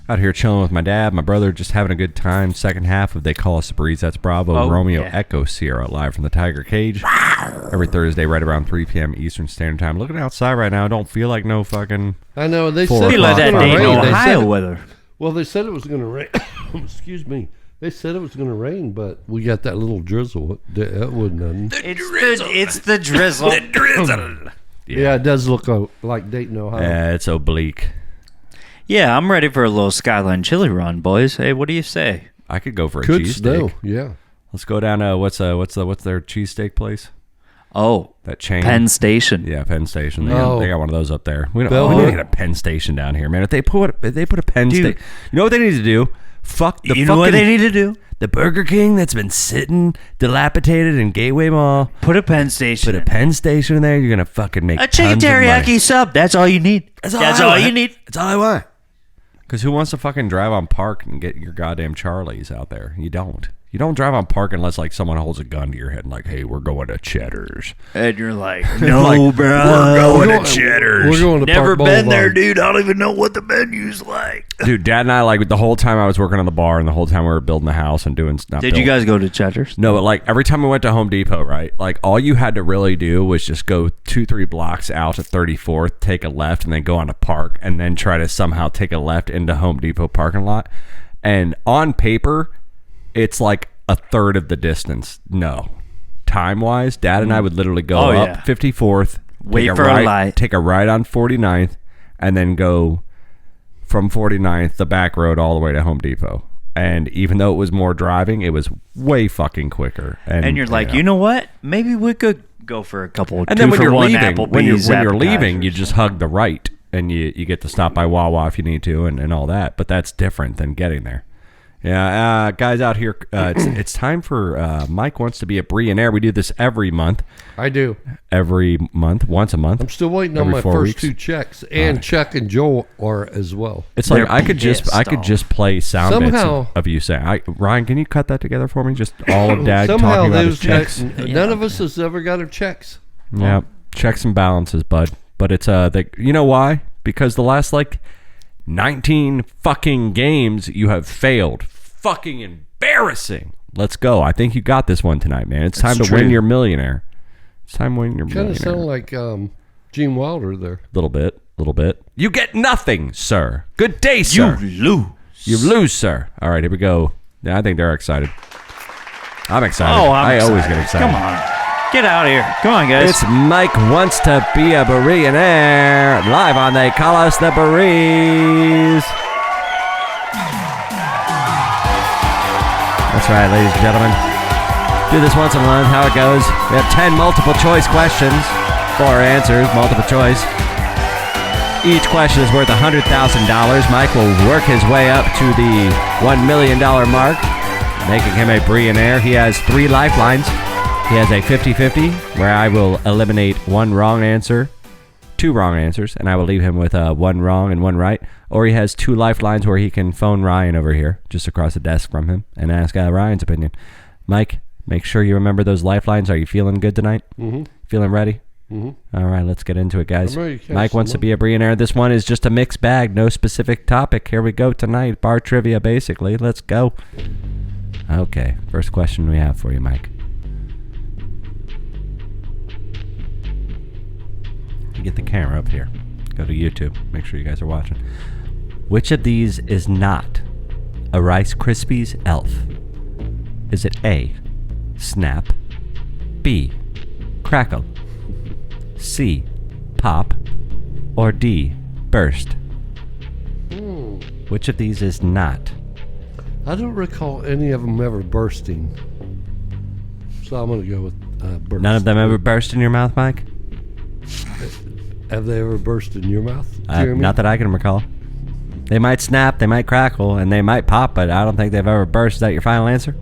Out here chilling with my dad, my brother, just having a good time. Second half of They Call Us The Breeze. That's Bravo, Romeo, Echo, Sierra, live from the Tiger Cage. Every Thursday, right around 3 p.m. Eastern Standard Time. Looking outside right now, I don't feel like no fucking... I know. They Four said Be it like was that going to Dayton, rain. Ohio weather. Well, they said it was going to rain. Excuse me. They said it was going to rain, but we got that little drizzle. That wasn't nothing. It's the drizzle. Yeah, it does look like Dayton, Ohio. It's oblique. Yeah, I'm ready for a little Skyline chili run, boys. Hey, what do you say? I could go for a Could cheesesteak. snow, yeah. Let's go down to what's their cheesesteak place? Oh, That chain. Penn Station. Yeah, Penn Station. They Oh. got one of those up there. We need Bellwood. to get a Penn Station down here, man. If they put a Penn Dude. Station, you know what they need to do? Fuck the You know what they need to do? The Burger King that's been sitting dilapidated in Gateway Mall. Put a Penn Station. Put a Penn Station in there. You're gonna fucking make A chicken tons of money. teriyaki sub. That's all you need. That's all you need. That's all I want. Because who wants to fucking drive on Park and get your goddamn Charlies out there? You don't. You don't drive on Park unless like someone holds a gun to your head and like, hey, we're going to Cheddar's. And you're like, no, Like, bro. We're going to Cheddar's. We're going to Never Park been there, Boulevard. dude. I don't even know what the menu's like. Dude, Dad and I, like, the whole time I was working on the bar and the whole time we were building the house and doing stuff. Did you guys go to Cheddar's? No, but like every time we went to Home Depot, right? Like all you had to really do was just go 2-3 blocks out to 34th, take a left, and then go on to Park, and then try to somehow take a left into Home Depot parking lot. And on paper, it's like a third of the distance. No, time wise, Dad and I would literally go Oh, up yeah. 54th, Wait take for a right, light. take a right on 49th, and then go from 49th, the back road, all the way to Home Depot. And even though it was more driving, it was way fucking quicker. And you're like, you know what? Maybe we could go for a couple. and then when you're leaving, Applebee's when you're leaving, you appetizers. just hug the right, and you get to stop by Wawa if you need to, and all that. But that's different than getting there. Yeah, guys out here, it's time for Mike Wants to Be a Bre'llionaire. We do this every month. I do. Once a month. I'm still waiting on Every my 4 first weeks. 2 checks, and Chuck and Joel are as well. It's like They're I could just pissed off. play sound bits Somehow- of you saying, Ryan, can you cut that together for me? Just all of Dad Somehow talking about his those checks. none of us has ever got our checks. Yeah, checks and balances, bud. But it's you know why? Because the last like 19 fucking games you have failed. Fucking embarrassing. Let's go. I think you got this one tonight, man. It's time to win your millionaire. It's time to win your Kind of millionaire. sound like Gene Wilder there. Little bit. You get nothing, sir. Good day, sir. You lose, sir. All right, here we go. Yeah, I think they're excited. I'm excited. Oh, I always get excited. Come on, get out of here. Come on, guys. It's Mike Wants to Be a Bre'llionaire, live on They Call Us The Breeze. That's right, ladies and gentlemen. Do this once a month, how it goes. We have 10 multiple choice questions, 4 answers, multiple choice. Each question is worth $100,000. Mike will work his way up to the $1 million mark, making him a Bre'llionaire. He has 3 lifelines. He has a 50-50, where I will eliminate 1 wrong answer 2 wrong answers, and I will leave him with 1 wrong and 1 right. Or he has 2 lifelines where he can phone Ryan over here, just across the desk from him, and ask Ryan's opinion. Mike, make sure you remember those lifelines. Are you feeling good tonight? Mm-hmm. Feeling ready? Mm-hmm. All right, let's get into it, guys. I'm ready to catch Mike wants to some be a Bre'llionaire. This one is just a mixed bag, no specific topic. Here we go tonight. Bar trivia, basically. Let's go. Okay, first question we have for you, Mike. Get the camera up here. Go to YouTube. Make sure you guys are watching. Which of these is not a Rice Krispies elf? Is it A, Snap, B, Crackle, C, Pop, or D, Burst? Which of these is not? I don't recall any of them ever bursting. So I'm going to go with burst. None of them ever burst in your mouth, Mike? Have they ever burst in your mouth, Jeremy? Not that I can recall. They might snap, they might crackle, and they might pop, but I don't think they've ever burst. Is that your final answer?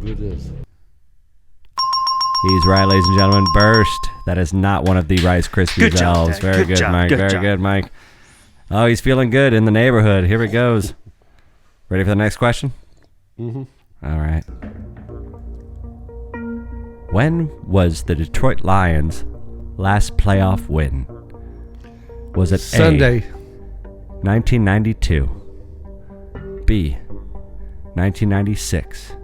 It is. He's right, ladies and gentlemen. Burst. That is not one of the Rice Krispies Good job, elves. Dad. Very Good good, job. Mike. Good Very job. good, Mike. Oh, he's feeling good in the neighborhood. Here he goes. Ready for the next question? Mm-hmm. All right. When was the Detroit Lions' last playoff win? Was it Sunday. A, 1992, B, 1996,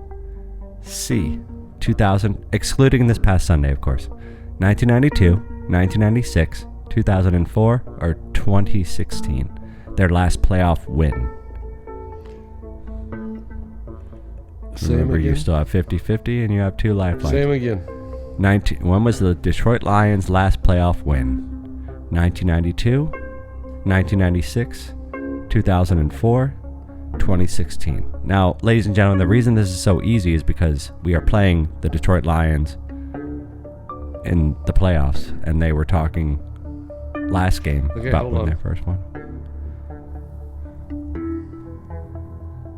C, 2000, excluding this past Sunday, of course, 1992, 1996, 2004, or 2016, their last playoff win? Same Remember, you again? still have 50-50 and you have 2 lifelines. Same again. When was the Detroit Lions' last playoff win? 1992, 1996, 2004, 2016. Now, ladies and gentlemen, the reason this is so easy is because we are playing the Detroit Lions in the playoffs, and they were talking last game about hold when on. their first one.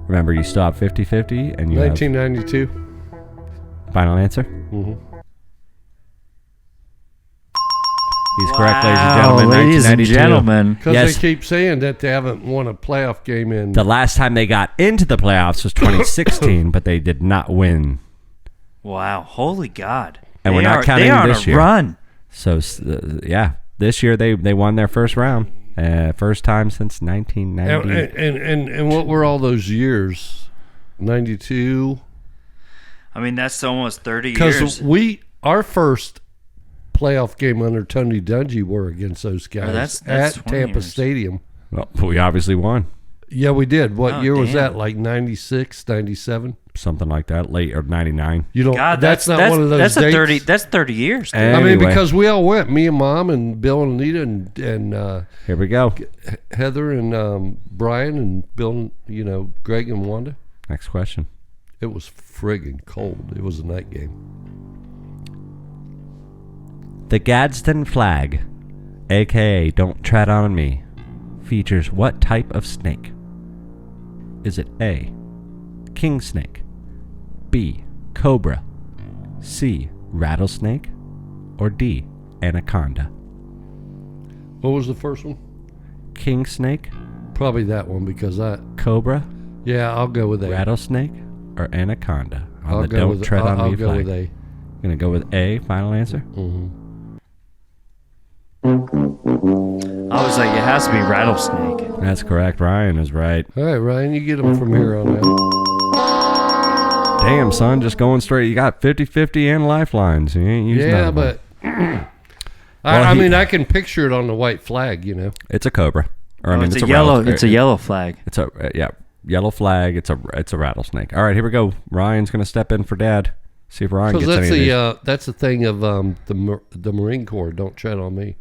Remember, you still have 50-50, and you 1992. have final answer? Mm-hmm. He's correct, ladies and Wow, gentlemen. ladies and 1992. gentlemen. Because Yes. they keep saying that they haven't won a playoff game in. The last time they got into the playoffs was 2016, but they did not win. Wow. Holy God. And we're They not are- counting they are on this a year. run. So, yeah, this year they won their first round. First time since 1990. And what were all those years? 92? I mean, that's almost 30 Because years. our first playoff game under Tony Dungy were against those guys that's at 20 Tampa years. Stadium. Well, we obviously won. Yeah, we did. What Oh, year was damn. that? Like 96, 97? Something like that, late or 99. You don't. God, that's not one of those that's dates. 30. That's 30 years. Dude. And- I mean, Anyway. because we all went. Me and Mom and Bill and Anita and Here we go. Heather and Brian and Bill. And, Greg and Wanda. Next question. It was friggin' cold. It was a night game. The Gadsden flag, aka Don't Tread on Me, features what type of snake? Is it A, king snake, B, cobra, C, rattlesnake, or D, anaconda? What was the first one? King snake, Probably that one because cobra, I'll go with A. rattlesnake, or anaconda on I'll the go Don't with Tread on I'll Me go flag? with A. Gonna go with A, final answer? Mm-hmm. I was like, it has to be rattlesnake. That's correct. Ryan is right. All right, Ryan, you get them from here on out. Damn, son, just going straight. You got 50-50 and lifelines. You ain't using none Yeah, of them. but Well, I he- mean, I can picture it on the white flag. It's a cobra. Or I mean, it's a rattle- yellow. It's a yellow flag. It's a yellow flag. It's a rattlesnake. All right, here we go. Ryan's gonna step in for Dad. See if Ryan Because gets any of these. that's the thing of the Marine Corps. Don't tread on me.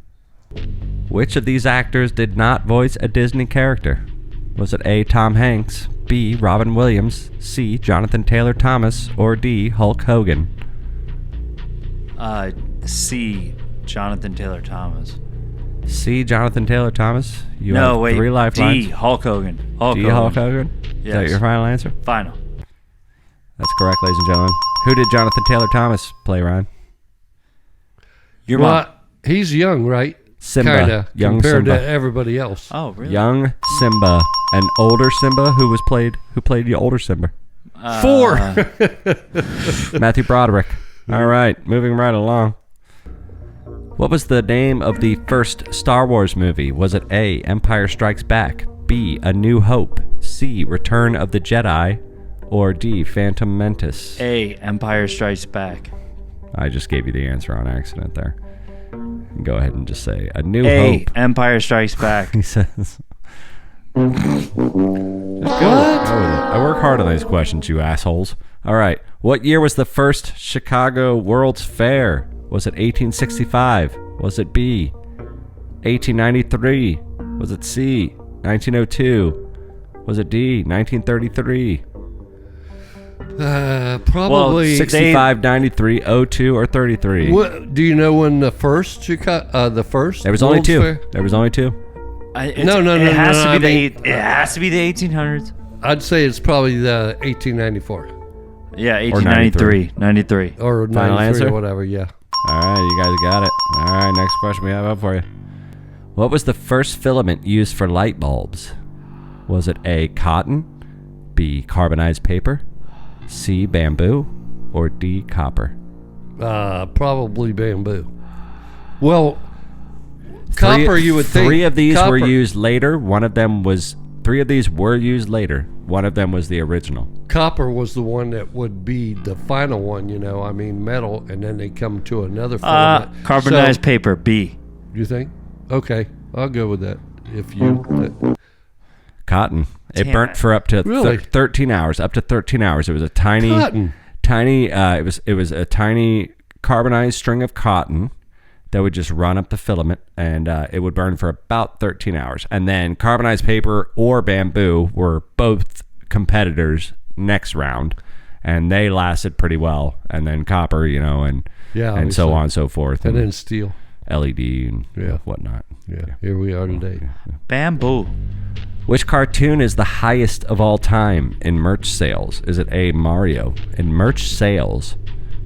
Which of these actors did not voice a Disney character? Was it A, Tom Hanks, B, Robin Williams, C, Jonathan Taylor Thomas, or D, Hulk Hogan? C. Jonathan Taylor Thomas. C, Jonathan Taylor Thomas. You No, have wait. 3 lifelines. D. Hulk Hogan. D, Hulk Hogan. Is that Yes. your final answer? Final. That's correct, ladies and gentlemen. Who did Jonathan Taylor Thomas play, Ryan? Your mom. He's young, right? Simba, kind of young compared Simba. to everybody else. Oh, really? Young Simba, an older Simba who played the older Simba. 4. Matthew Broderick. All right, moving right along. What was the name of the first Star Wars movie? Was it A, Empire Strikes Back, B, A New Hope, C, Return of the Jedi, or D, Phantom Menace? A, Empire Strikes Back. I just gave you the answer on accident there. Go ahead and just say A New A, Hope. Empire Strikes Back. He says. Go with it. I work hard on these questions, you assholes. All right. What year was the first Chicago World's Fair? Was it 1865? Was it B, 1893? Was it C, 1902? Was it D, 1933? Probably 65, 93, 02, or 33? What, do you know when the first the first? There was only World's two. Fair? There was only two. No, It has to be I it has to be the 1800s. I'd say it's probably the 1894 Yeah, 1893. 93. or Final 93 answer? or whatever. Yeah. All right, you guys got it. All right, next question we have up for you. What was the first filament used for light bulbs? Was it A, cotton, B, carbonized paper, C, bamboo, or D, copper? Probably bamboo. Well, copper, you would think. Three of these were copper- used later. One of them was... Three of these were used later. One of them was the original. Copper was the one that would be the final one, I mean, metal, and then they come to another filament. Carbonized So, paper, B. you think? Okay, I'll go with that. If you... Cotton. It Damn burnt it. for up to Really? 13 hours. Up to 13 hours. It was a tiny... Cotton. It was a tiny carbonized string of cotton that would just run up the filament, and it would burn for about 13 hours. And then carbonized paper or bamboo were both competitors next round, and they lasted pretty well. And then copper, and and so obviously. on and so forth, And then steel. LED and Yeah. whatnot. Yeah, here we are today. Bamboo. Which cartoon is the highest of all time in merch sales? Is it A, Mario? In merch sales,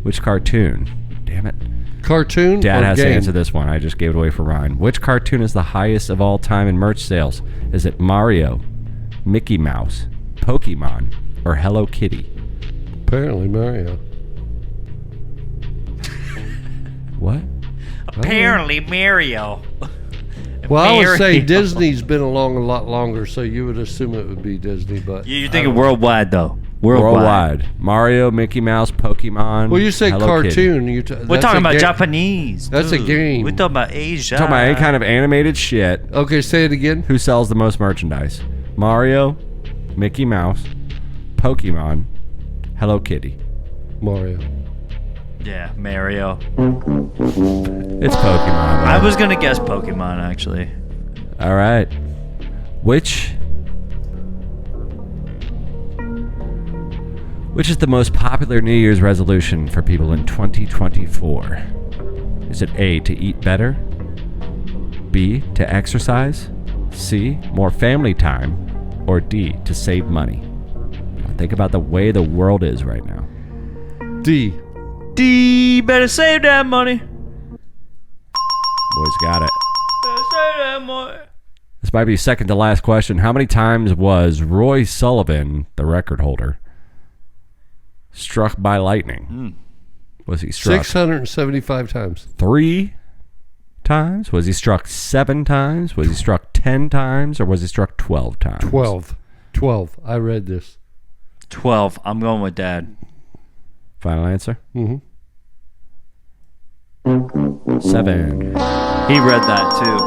which cartoon? Damn it. Cartoon Dad or has game? to answer this one. I just gave it away for Ryan. Which cartoon is the highest of all time in merch sales? Is it Mario, Mickey Mouse, Pokemon, or Hello Kitty? Apparently Mario. What? Apparently, Mario. Well, I would say Mario. Disney's been along a lot longer, so you would assume it would be Disney, but... You're I thinking don't know. worldwide, though. Worldwide. Mario, Mickey Mouse, Pokemon. Well, you say Hello Kitty. cartoon. We're talking about Japanese. That's a dude. game. We're talking about Asia. Talking about any kind of animated shit. Okay, say it again. Who sells the most merchandise? Mario, Mickey Mouse, Pokemon, Hello Kitty. Mario. Yeah, Mario. It's Pokemon. I man. was going to guess Pokemon, actually. All right. Which is the most popular New Year's resolution for people in 2024? Is it A, to eat better? B, to exercise? C, more family time? Or D, to save money? Now think about the way the world is right now. D. D, better save that money. Boys got it. Better save that money. This might be second to last question. How many times was Roy Sullivan, the record holder, struck by lightning? Was he struck 675 times. 3 times? Was he struck 7 times? Was he struck 10 times? Or was he struck 12 times? 12. 12. I read this. 12. I'm going with Dad. Final answer? Mm-hmm. 7. He read that, too.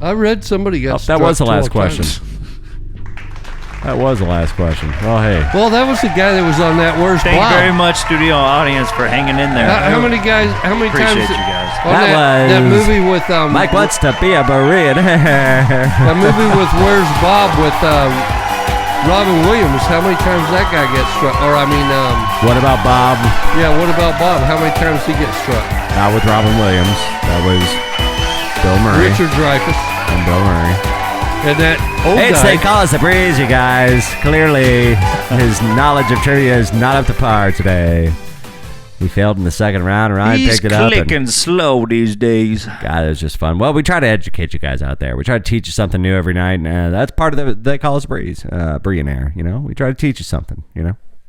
I read somebody got Oh, struck that was the last 12 question. times. That was the last question. Oh, hey. Well, that was the guy that was on that Where's Thank Bob? you very much, studio audience, for hanging in there. How many times? Appreciate you guys. On That that was movie with Mike wants to be a Berean. that movie with Where's Bob with Robin Williams. How many times that guy gets struck? Or What about Bob? yeah. What about Bob? How many times he gets struck? Not with Robin Williams. That was Bill Murray. Richard Dreyfuss And Bill Murray. and that old It's guy. They Call Us the Breeze, you guys. Clearly, his knowledge of trivia is not up to par today. We failed in the second round. Ryan He's picked it up. clicking slow these days. God, it was just fun. Well, we try to educate you guys out there. We try to teach you something new every night. And that's part of they call us Bre'llionaire. We try to teach you something,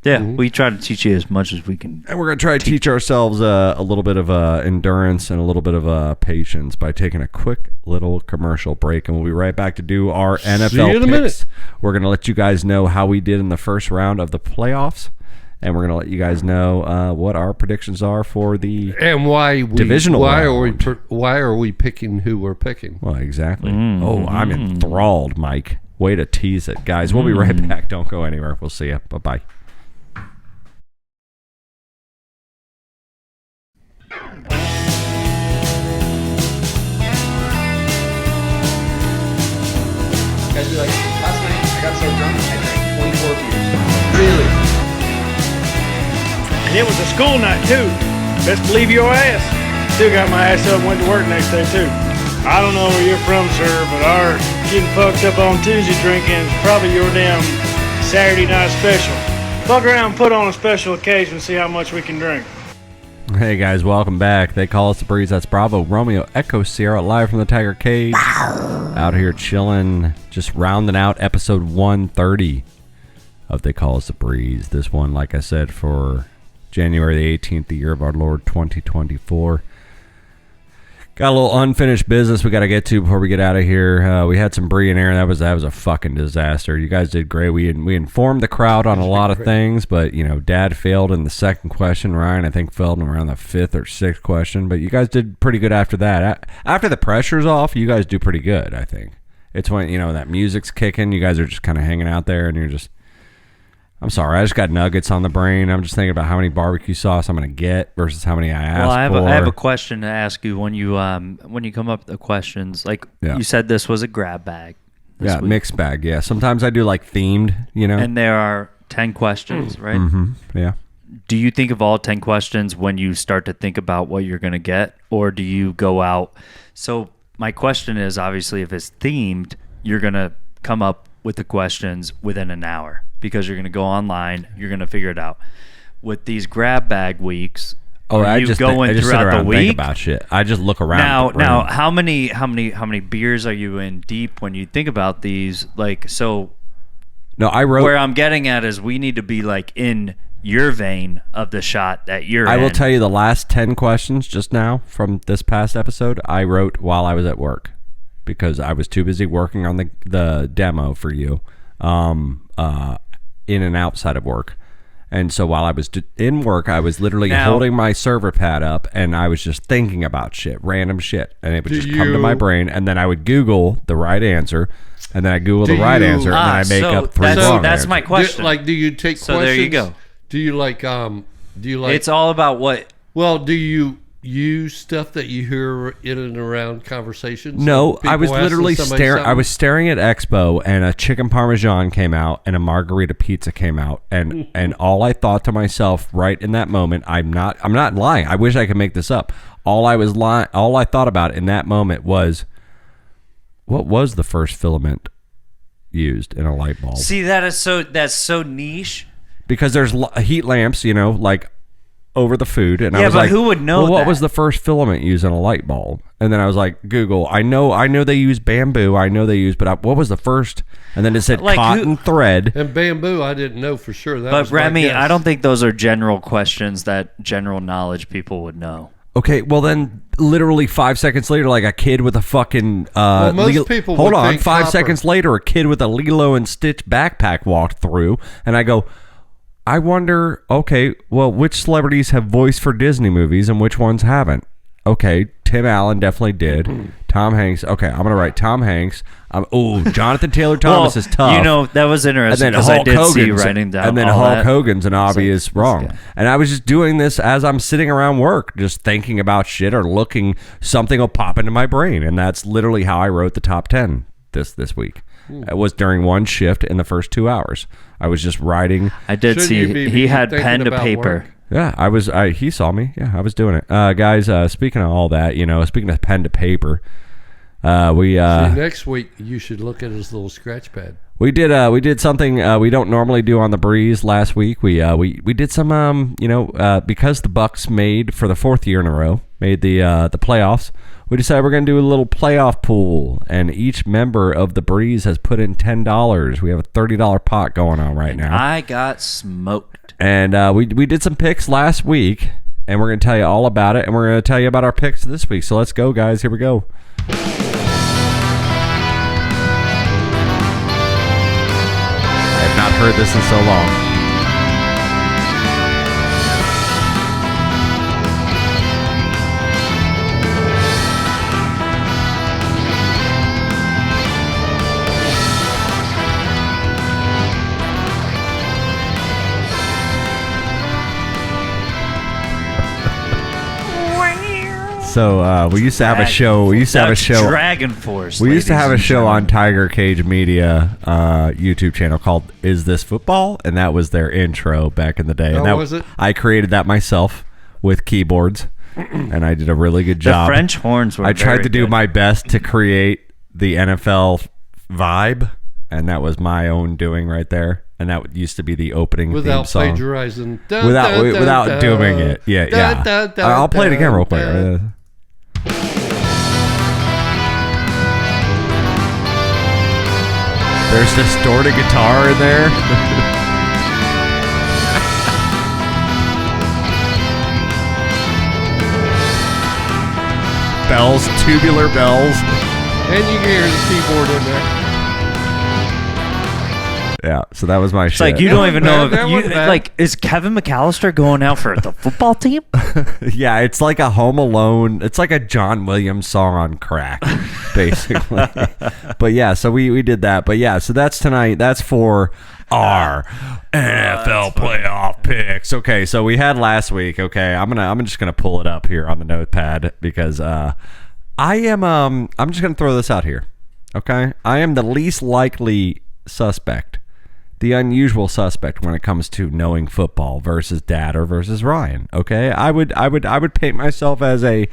Yeah, we try to teach you as much as we can. And we're going to try to teach ourselves a little bit of endurance and a little bit of patience by taking a quick little commercial break. And we'll be right back to do our NFL in a picks. minute. We're going to let you guys know how we did in the first round of the playoffs. And we're going to let you guys know what our predictions are for the divisional round. Why are we picking who we're picking? Well, exactly. Oh, I'm enthralled, Mike. Way to tease it. Guys, we'll be right back. Don't go anywhere. We'll see you. Bye-bye. Guys be like, last night I got so drunk I drank 24 beers. Really? And it was a school night too. Best believe your ass. Still got my ass up and went to work next day too. I don't know where you're from, sir, but our getting fucked up on Tuesday drinking is probably your damn Saturday night special. Fuck around and put on a special occasion and see how much we can drink. Hey guys, welcome back. They call us the Breeze. That's Bravo, Romeo, Echo, Sierra, live from the Tiger Cage. Out here chilling, just rounding out episode 130 of They Call Us the Breeze. This one, like I said, for January the 18th, the year of our Lord 2024. Got a little unfinished business we got to get to before we get out of here. We had some Bre'llionaire. That was a fucking disaster. You guys did great. We informed the crowd on a lot of things, but Dad failed in the second question. Ryan, I think, failed in around the fifth or sixth question. But you guys did pretty good after that. After the pressure's off, you guys do pretty good. I think it's when that music's kicking. You guys are just kind of hanging out there, and you're just. I'm sorry, I just got nuggets on the brain. I'm just thinking about how many barbecue sauce I'm going to get versus how many I asked for. I have a question to ask you when you come up with the questions. You said this was a grab bag. Yeah, week. Mixed bag. Yeah, sometimes I do themed. And there are 10 questions, right? Mm-hmm. Yeah. Do you think of all 10 questions when you start to think about what you're going to get, or do you go out? So my question is, obviously, if it's themed, you're going to come up with the questions within an hour. Because you're going to go online, you're going to figure it out. With these grab bag weeks, I just sit around the week? And think about shit. I just look around. Now, how many beers are you in deep when you think about these? No, I wrote. Where I'm getting at is we need to be in your vein of the shot that you're in. I will tell you the last 10 questions just now from this past episode. I wrote while I was at work because I was too busy working on the demo for you. In and outside of work. And so while I was in work, I was literally holding my server pad up and I was just thinking about shit, random shit. And it would just come to my brain. And then I would Google the right answer. And then I Google the right answer. And then I make up three wrong That's answers. my question. Do you take questions? So there you go. Do you like... It's all about what... Well, do you use stuff that you hear in and around conversations? No, I was literally staring. I was staring at Expo, and a chicken parmesan came out, and a margarita pizza came out, and all I thought to myself right in that moment, I'm not lying. I wish I could make this up. All I thought about in that moment was, what was the first filament used in a light bulb? See, that's so niche. Because there's heat lamps, over the food, and I was but like, who would know? Well, what was the first filament used in a light bulb? And then I was like, Google. I know they use bamboo. I know they use, but what was the first? And then it said cotton thread and bamboo. I didn't know for sure. But Remy, I don't think those are general questions that general knowledge people would know. Okay, well then, literally 5 seconds later, a kid with a fucking most people. Hold on, 5 seconds later, a kid with a Lilo and Stitch backpack walked through, and I go. I wonder, okay, well, which celebrities have voiced for Disney movies and which ones haven't? Okay, Tim Allen definitely did. Tom Hanks. Okay, I'm going to write Tom Hanks. Jonathan Taylor Thomas is tough. That was interesting because I did see you writing down. And then Hulk Hogan's an obvious wrong. Yeah. And I was just doing this as I'm sitting around work, just thinking about shit or looking, something will pop into my brain. And that's literally how I wrote the top 10 this week. It was during one shift in the first 2 hours. I was just writing. I did see he had pen to paper. Work? Yeah, he saw me. Yeah, I was doing it. Guys, speaking of all that, speaking of pen to paper, we... next week, you should look at his little scratch pad. We did something we don't normally do on the Breeze last week. We did some because the Bucks made for the 4th year in a row made the playoffs. We decided we're going to do a little playoff pool, and each member of the Breeze has put in $10. We have a $30 pot going on right now. I got smoked. And we did some picks last week, and we're going to tell you all about it, and we're going to tell you about our picks this week. So let's go, guys. Here we go. I have not heard this in so long. So we used to have a show. Dragon Force. We used to have a ladies and show on gentlemen. Tiger Cage Media YouTube channel called "Is This Football?" and that was their intro back in the day. And that was it? I created that myself with keyboards, and I did a really good job. The French horns were. I tried very to do good. my best to create the NFL vibe, and that was my own doing right there. And that used to be the opening Without theme song. plagiarizing. Without doing it. Yeah. I'll play it again real quick. There's distorted guitar in there. Bells, tubular bells. And you can hear the keyboard in there. Yeah, so that was my It's shit. like you That don't wasn't even bad. know That if you wasn't bad. like. Is Kevin McAllister going out for the football team? Yeah, it's like a Home Alone. It's like a John Williams song on crack, basically. But yeah, so we did that. But yeah, so that's tonight. That's for our NFL playoff picks. Okay, so we had last week. Okay, I'm just gonna pull it up here on the notepad because I'm just gonna throw this out here. Okay, I am the least likely suspect. The unusual suspect when it comes to knowing football versus Dad or versus Ryan. Okay, I would paint myself as a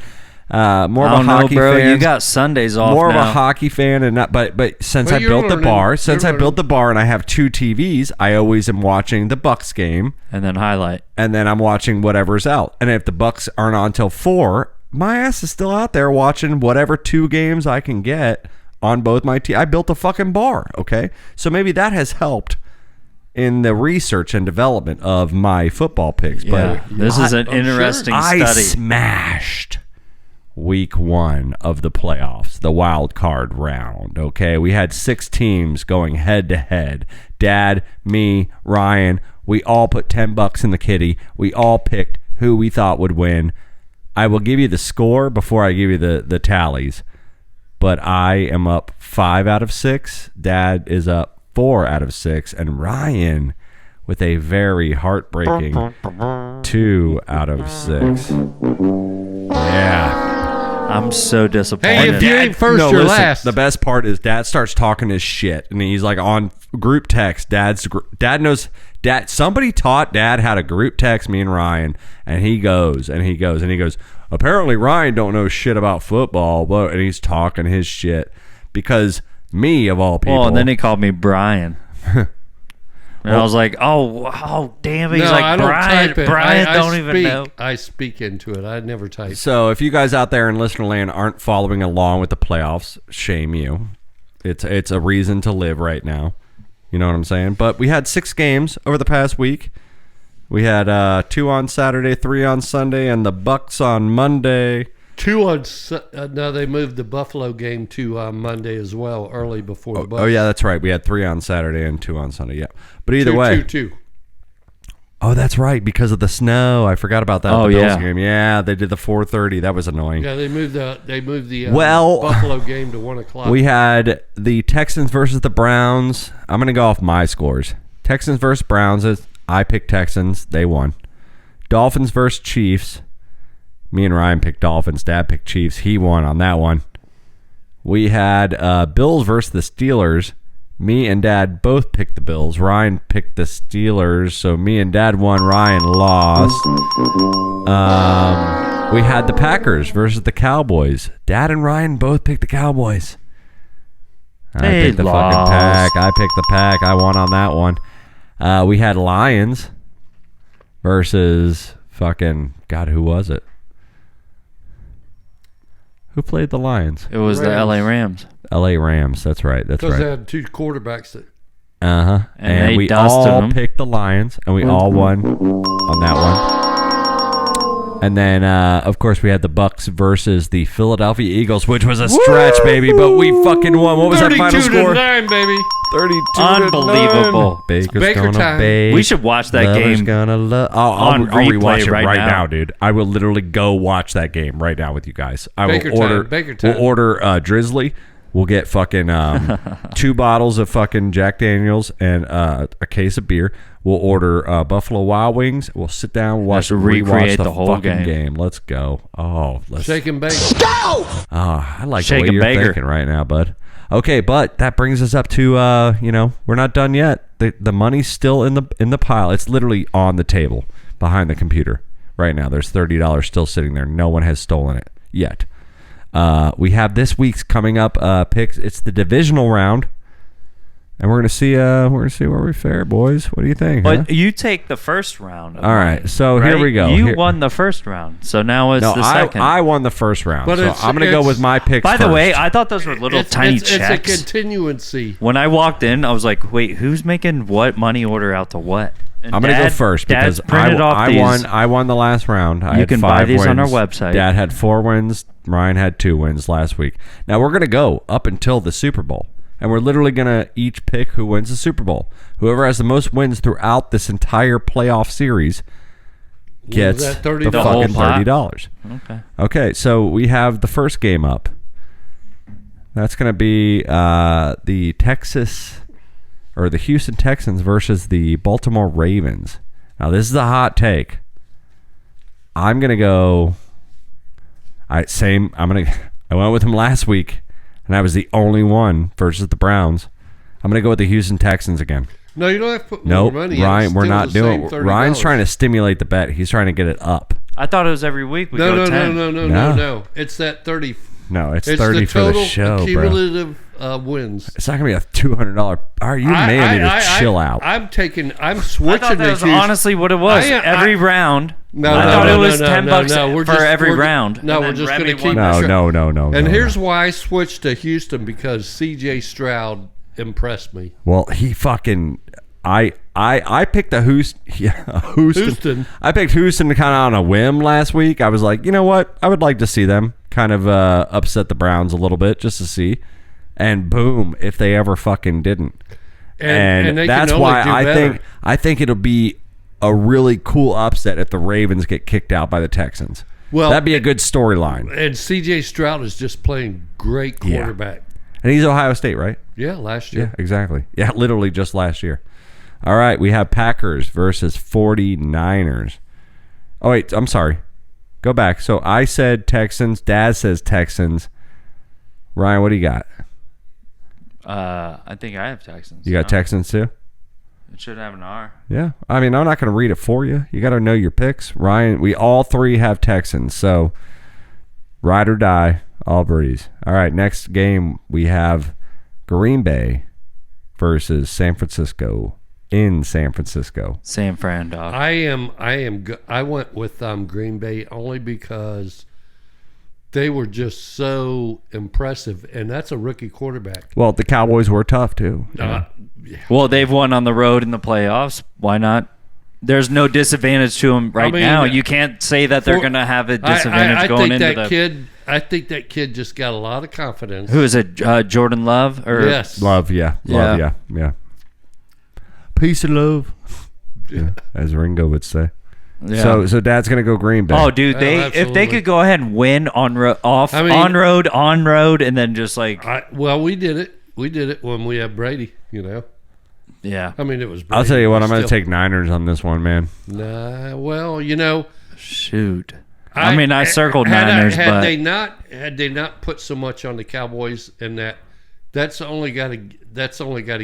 more of a hockey bro. fan. You got Sundays off more now. of a hockey fan, and not. But since Well, I you're built the learning. bar, You're and I have 2 TVs, I always am watching the Bucks game, and then highlight. and then I'm watching whatever's out. And if the Bucks aren't on till 4, my ass is still out there watching whatever 2 games I can get on both my I built a fucking bar. Okay, so maybe that has helped in the research and development of my football picks. Yeah, But this is an I'm sure. interesting I study. smashed week 1 of the playoffs, the wild card round. Okay, we had 6 teams going head to head. Dad, me, Ryan, we all put $10 in the kitty. We all picked who we thought would win. I will give you the score before I give you the tallies, but I am up 5 out of 6. Dad is up 4 out of 6, and Ryan with a very heartbreaking 2 out of 6. Yeah. I'm so disappointed. Hey, if you ain't first, you're listen, last. The best part is Dad starts talking his shit, and he's like on group text. Dad knows. Dad, somebody taught Dad how to group text me and Ryan, and he goes. Apparently Ryan don't know shit about football, but and he's talking his shit because me of all people. Well, and then he called me Brian. And I was like, oh, damn it. He's No, like, I don't Brian, type it. Brian I don't speak, even know. I speak into it. I never type. So if you guys out there in listener land aren't following along with the playoffs, shame you. It's a reason to live right now. You know what I'm saying? But we had 6 games over the past week. We had 2 on Saturday, 3 on Sunday, and the Bucks on Monday. 2 on now they moved the Buffalo game to Monday as well, early before the Bucks. Oh yeah, that's right. We had 3 on Saturday and 2 on Sunday. Yeah, but either way. 2. Oh, that's right. Because of the snow, I forgot about that. Oh, the Bills yeah. game. Yeah, they did the 4:30. That was annoying. Yeah, they moved the Well, Buffalo game to 1 o'clock. We had the Texans versus the Browns. I'm going to go off my scores. Texans versus Browns. I picked Texans. They won. Dolphins versus Chiefs. Me and Ryan picked Dolphins. Dad picked Chiefs. He won on that one. We had Bills versus the Steelers. Me and Dad both picked the Bills. Ryan picked the Steelers. So me and Dad won. Ryan lost. We had the Packers versus the Cowboys. Dad and Ryan both picked the Cowboys. I picked the fucking pack. I picked the pack. I won on that one. We had Lions versus fucking God. Who was it? Who played the Lions? It was the L.A. Rams. L.A. Rams. That's right. That's right. Because they had two quarterbers that. And we all picked the Lions, and we all won on that one. And then, of course, we had the Bucks versus the Philadelphia Eagles, which was a stretch, baby. But we fucking won. What was that final score? 32-9, baby. 32 Unbelievable. Baker's Baker gonna time. bake. We should watch that Lover's game. Gonna I'll on rewatch replay it right right now. now, dude. I will literally go watch that game right now with you guys. I Baker will order. time, Baker time. We'll order Drizzly. We'll get fucking 2 bottles of fucking Jack Daniels and a case of beer. We'll order Buffalo Wild Wings. We'll sit down, watch, Let's rewatch recreate the the whole fucking game. game. Let's go. Oh, let's. Shake and bake. I like Shake the way and you're Baker. thinking right now, bud. Okay, but that brings us up to we're not done yet. The money's still in the pile. It's literally on the table behind the computer right now. There's $30 still sitting there. No one has stolen it yet. We have this week's coming up picks. It's the divisional round, and we're gonna see where we fare, boys. What do you think? But you take the first round. All right, so right? here we go. You won the first round, so now it's the second. I won the first round, But so I'm gonna go with my picks. By the first. way, I thought those were little tiny checks. It's a continuancy. When I walked in, I was like, "Wait, who's making what money order out to what?" And I'm gonna go first because I won the last round. I had can 5 buy these on our wins. website. Dad had 4 wins. Ryan had 2 wins last week. Now we're gonna go up until the Super Bowl, and we're literally gonna each pick who wins the Super Bowl. Whoever has the most wins throughout this entire playoff series gets that the $30? fucking The whole pot? $30. Okay. Okay, so we have the first game up. That's gonna be the Houston Texans versus the Baltimore Ravens. Now this is a hot take. I'm gonna go. I went with him last week, and I was the only one versus the Browns. I'm gonna go with the Houston Texans again. No, you don't have to put more Nope, money Ryan, in. we're Still not the doing. same $30. Ryan's trying to stimulate the bet. He's trying to get it up. I thought it was every week we No, go no, 10. no. It's that 30. No, it's It's 30 the for the total show, bro. cumulative wins. It's not gonna be a $200. All right, you may need to chill out. I'm switching I to thought that was Houston. honestly what it was. Every round. No, I no, thought no, it was no, $10 no, no. We're for just- every we're- round. no, And we're then just Remy gonna won keep- the- No. And no. here's why I switched to Houston, because C.J. Stroud impressed me. Well, he fucking. I picked the Houston. Houston. I picked Houston kind of on a whim last week. I was like, you know what? I would like to see them kind of upset the Browns a little bit just to see. And boom, if they ever fucking didn't. And they that's can only why do I better. think it'll be a really cool upset if the Ravens get kicked out by the Texans. Well, that'd be a good storyline. And C.J. Stroud is just playing great quarterback. And he's Ohio State, right? Yeah, last Yeah, year. exactly. Yeah, literally just last year. All right, we have Packers versus 49ers. Oh, wait, I'm sorry. Go back. So I said Texans. Dad says Texans. Ryan, what do you got? I think I have Texans. You got Texans too? It should have an R. Yeah. I mean, I'm not going to read it for you. You got to know your picks. Ryan, we all 3 have Texans. So ride or die, all breeze. All right, next game we have Green Bay versus San Francisco in San Francisco. San Fran, dog. I went with Green Bay only because they were just so impressive, and that's a rookie quarterback. Well, the Cowboys were tough too. Well, they've won on the road in the playoffs. Why not? There's no disadvantage to them right now. You can't say that they're going to have a disadvantage going into the. I think that kid just got a lot of confidence. Who is it? Jordan Love? Or Yes. Love, yeah. Peace and love. Yeah, as Ringo would say. Yeah. So Dad's gonna go Green Bay. Oh, dude, if they absolutely. could go ahead and win on road, on road, and then just like we did it. We did it when we had Brady. yeah. I mean, it was Brady. I'll tell you what, but I'm gonna still. take Niners on this one, man. Nah, well, Shoot. I mean, I circled had Niners, had but they not put so much on the Cowboys, and that's only got to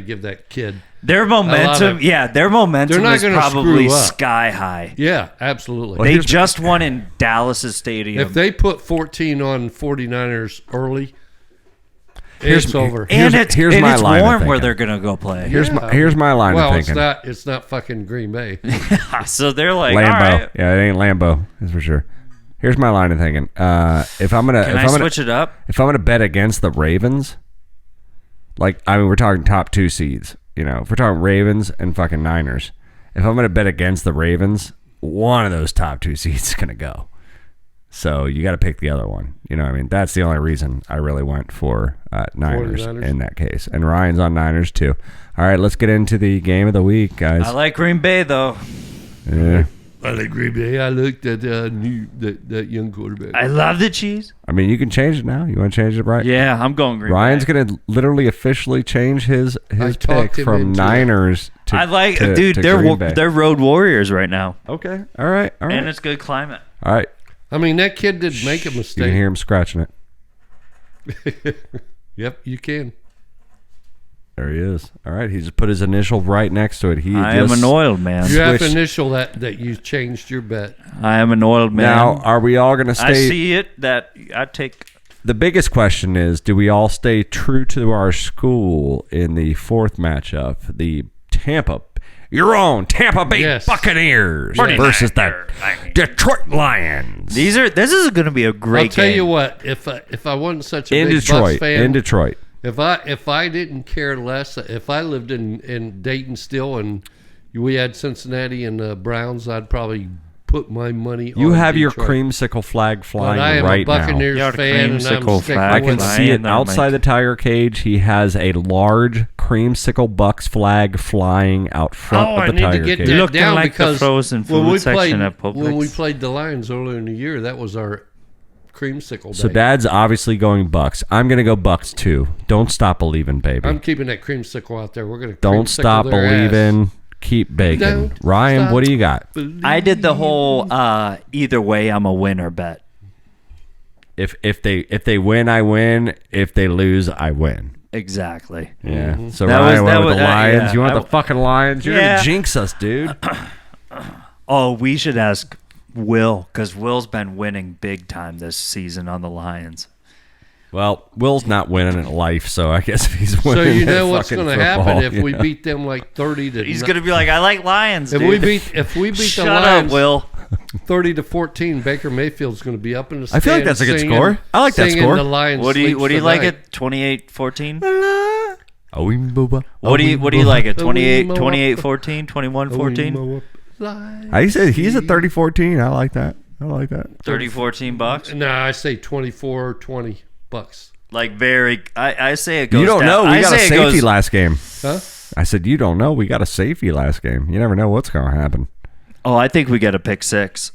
give that kid. their momentum, their momentum They're not is gonna probably screw up. sky high. Yeah, absolutely. Well, They here's- just won in Dallas's stadium. If they put 14 on 49ers early, It's over. And here's my it's line of warm where thinking. they're gonna go play. Here's my line Well, of it's thinking. it's not fucking Green Bay. So they're like, Lambeau. all right. Yeah, it ain't Lambeau. That's for sure. Here's my line of thinking. If I'm gonna Switch it up? If I'm gonna bet against the Ravens, like we're talking top 2 seeds. If we're talking Ravens and fucking Niners, if I'm gonna bet against the Ravens, one of those top 2 seeds is gonna go. So you got to pick the other one. You know what I mean? That's the only reason I really went for Niners in that case. And Ryan's on Niners too. All right, let's get into the game of the week, guys. I like Green Bay though. Yeah. I like Green Bay. I like that young quarterback. I love the cheese. I mean, you can change it now. You want to change it, right? Yeah, I'm going Green Ryan's Bay. going to literally officially change his talked pick him from into Niners to I like, to, dude. to They're Green Bay. they're road warriors right now, Okay. All right. and it's good climate. All right. I mean, that kid did make a You can mistake. hear him scratching it. Yep, you can. There he is. All right. He just put his initial right next to it. I am an oiled man. You have to Switched. initial that you changed your bet. I am an oiled man. Now, are we all going to stay? I see it. That I take. The biggest question is, do we all stay true to our school in the 4th matchup, the your own Tampa Bay Yes. Buccaneers versus the Detroit Lions This is going to be a great I'll tell game. you what. If I wasn't such a in big Detroit. Bucs fan, In Detroit. if I didn't care less, if I lived in Dayton still and we had Cincinnati and the Browns, I'd probably put my money on You have your Detroit. creamsicle flag flying But I am right a Buccaneers You're a fan, and I'm creamsicle sticking flag. now. I can with see it there, outside Mike. the Tiger cage. He has a large creamsicle Bucks flag flying out front Oh, of I the need to Tiger get cage. that Looking down like the because frozen when food we section played at Publix. when we played the Lions earlier in the year, that was our creamsicle So day. Dad's obviously going Bucks. I'm gonna go Bucks too. Don't stop believing, baby. I'm keeping that creamsicle out there. We're gonna Don't creamsicle stop their ass. believing. Keep baking. Don't Ryan, stop what do you got? I did the whole either way I'm a winner bet. If they win, I win. If they lose, I win. Exactly. Yeah. So That Ryan was- went that with the was- Lions. yeah. You want I- the fucking Lions? You're Yeah. gonna jinx us, dude. Oh, we should ask Will because Will's been winning big time this season on the Lions. Well, Will's not winning at life, so I guess if he's So winning, you know at what's fucking going to happen football, if you we know? beat them like 30 to. He's gonna be like, I like Lions. If Dude. we beat the Shut Lions, up, Will. 30 to 14, Baker Mayfield's going to be up in the I feel like stands that's a good singing- score. I like that singing score. The Lions What do you Sleeps like Tonight. it? 28-14? Oh, What do you like it? Oh, 28-14, 21-14, I said he's at 30-14. I like that. 30-14 bucks. No, I say 24-20 bucks. Like I say it goes. You don't down. know. We I got a say it safety goes- last game. Huh? I said you don't know. We got a safety last game. You never know what's going to happen. Oh, I think we get a pick 6.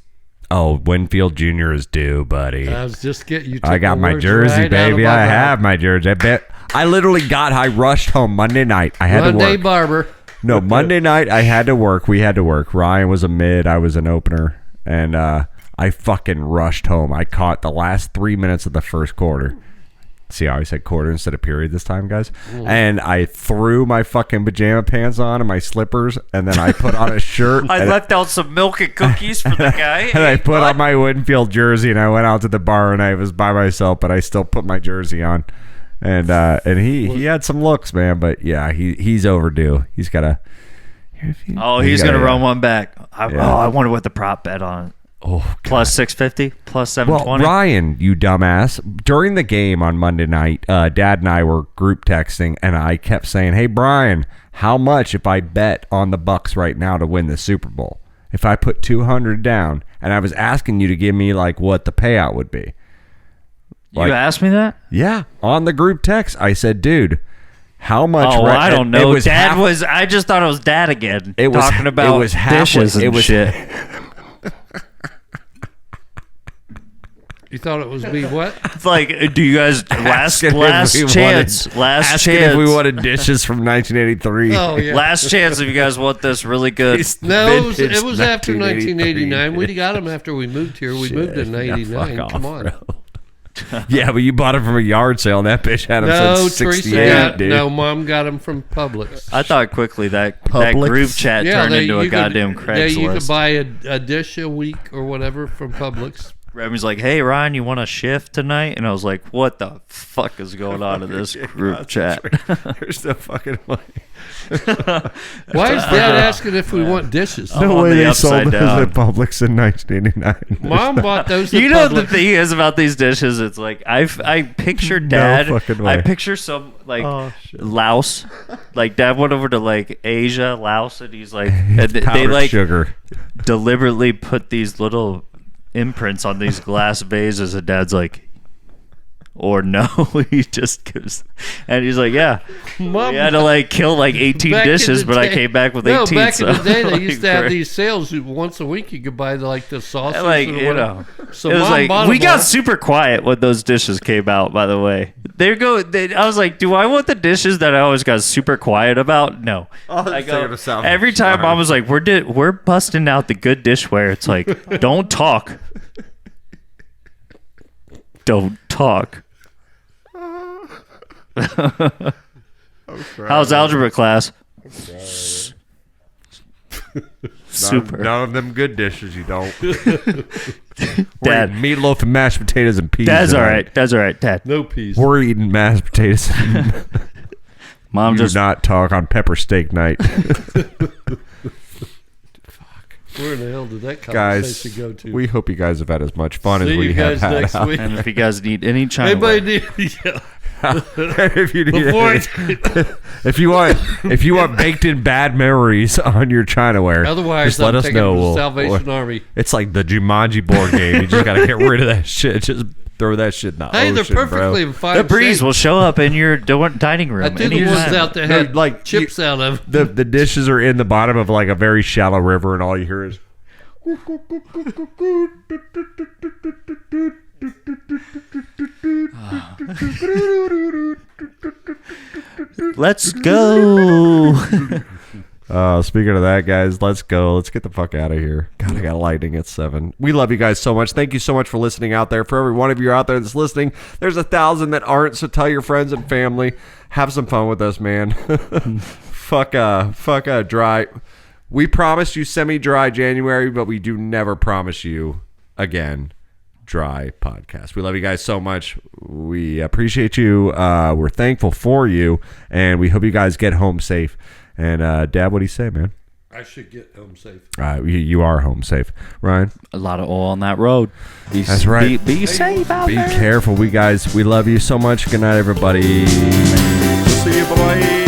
Oh, Winfield Jr. is due, buddy. I was just getting you. I took got the my words jersey, right out of baby. my I mouth. have my jersey. I rushed home Monday night. I had to Monday work. Barber. No, Monday night I had to work. We had to work. Ryan was a mid. I was an opener. And I fucking rushed home. I caught the last 3 minutes of the first quarter. See how I said quarter instead of period this time, guys? And I threw my fucking pajama pants on and my slippers, and then I put on a shirt. I and, left out some milk and cookies for the guy. and I put on my Winfield jersey, and I went out to the bar, and I was by myself, but I still put my jersey on. And he had some looks, man, but yeah, he's overdue. He's got to. Oh, he's gonna run one back. Yeah. Oh, I wonder what the prop bet on. Oh, God. Plus 650, plus Well, 720. Ryan, you dumbass. During the game on Monday night, Dad and I were group texting, and I kept saying, "Hey, Brian, how much if I bet on the Bucks right now to win the Super Bowl? If I put 200 down?" And I was asking you to give me like what the payout would be. You asked me that? Yeah, on the group text, I said, "Dude, how much?" Oh, I don't know. It was Dad half- was. I just thought it was Dad again. It was talking about it was halfway, dishes and it was, shit. You thought it was me? What? It's like, do you guys last Asking if we chance? wanted- Last asking chance. if we wanted dishes from 1983. Oh yeah. Last chance if you guys want this really good. No, it was Vintage after 1983. 1989. We got them after we moved here. We moved in Yeah, '89. fuck Come off, on. bro. Yeah, but you bought it from a yard sale, and that bitch had them No, since Teresa 68, got. dude. No, Mom got them from Publix. I thought quickly that Publix? group chat turned into a goddamn Craigslist. Yeah, you could buy a dish a week or whatever from Publix. Remy's like, "Hey Ryan, you want a shift tonight?" And I was like, "What the fuck is going on in this group chat?" There's no fucking way. Why is Dad asking if we want dishes? I'm No on way the they upside sold those down. at Publix in 1989. Mom bought those. You at know the Publix. thing is about these dishes, it's like I picture Dad. fucking way. I picture some like Laos, like Dad went over to like Asia, Laos, and he's like, and they Powdered like sugar. deliberately put these little imprints on these glass vases, and Dad's like, or no, he just goes, and he's like, yeah, Mom, we had to like kill like 18 back in dishes, the but I day- came back with no, 18. back in the so, day, they like, used to have great. these sales. Once a week, you could buy like the sausage. Like, or you whatever. know, So it was Mom like bought we them all. got super quiet when those dishes came out. By the way, I was like, do I want the dishes that I always got super quiet about? No. I go, every time Mom was like, we're busting out the good dishware. It's like, don't talk, don't talk. How's algebra class? Super. None of them good dishes you don't. Dad. We're eating meatloaf and mashed potatoes and peas. That's all tonight. right. That's all right, Dad. No peas. We're eating mashed potatoes. Mom Do just not talk on pepper steak night. Where in the hell did that Guys, conversation go to? we hope you guys have had as much fun as See we you have guys had. next week. And if you guys need any China, Anybody need? Yeah. if you need Before if you want baked in bad memories on your Chinaware, Otherwise, just let I'm us taking know. them to We'll- Salvation Army. It's like the Jumanji board game. You just gotta get rid of that shit. Just throw that shit in the Hey, ocean, they're perfectly bro. fine. the breeze shape. will show up in your dining room. I threw the anytime. ones out that No, had like, chips out of. The dishes are in the bottom of like a very shallow river, and all you hear is. Let's go. Speaking of that, guys, let's go. Let's get the fuck out of here. God, I got lightning at 7. We love you guys so much. Thank you so much for listening out there. For every one of you out there that's listening, there's 1,000 that aren't. So tell your friends and family. Have some fun with us, man. fuck dry. We promised you semi-dry January, but we do never promise you again dry podcast. We love you guys so much. We appreciate you. We're thankful for you, and we hope you guys get home safe. And Dad, what do you say, man? I should get home safe. You are home safe, Ryan. A lot of oil on that road. That's right. Be safe out Be there. careful, we love you so much. Good night, everybody. See you, bye.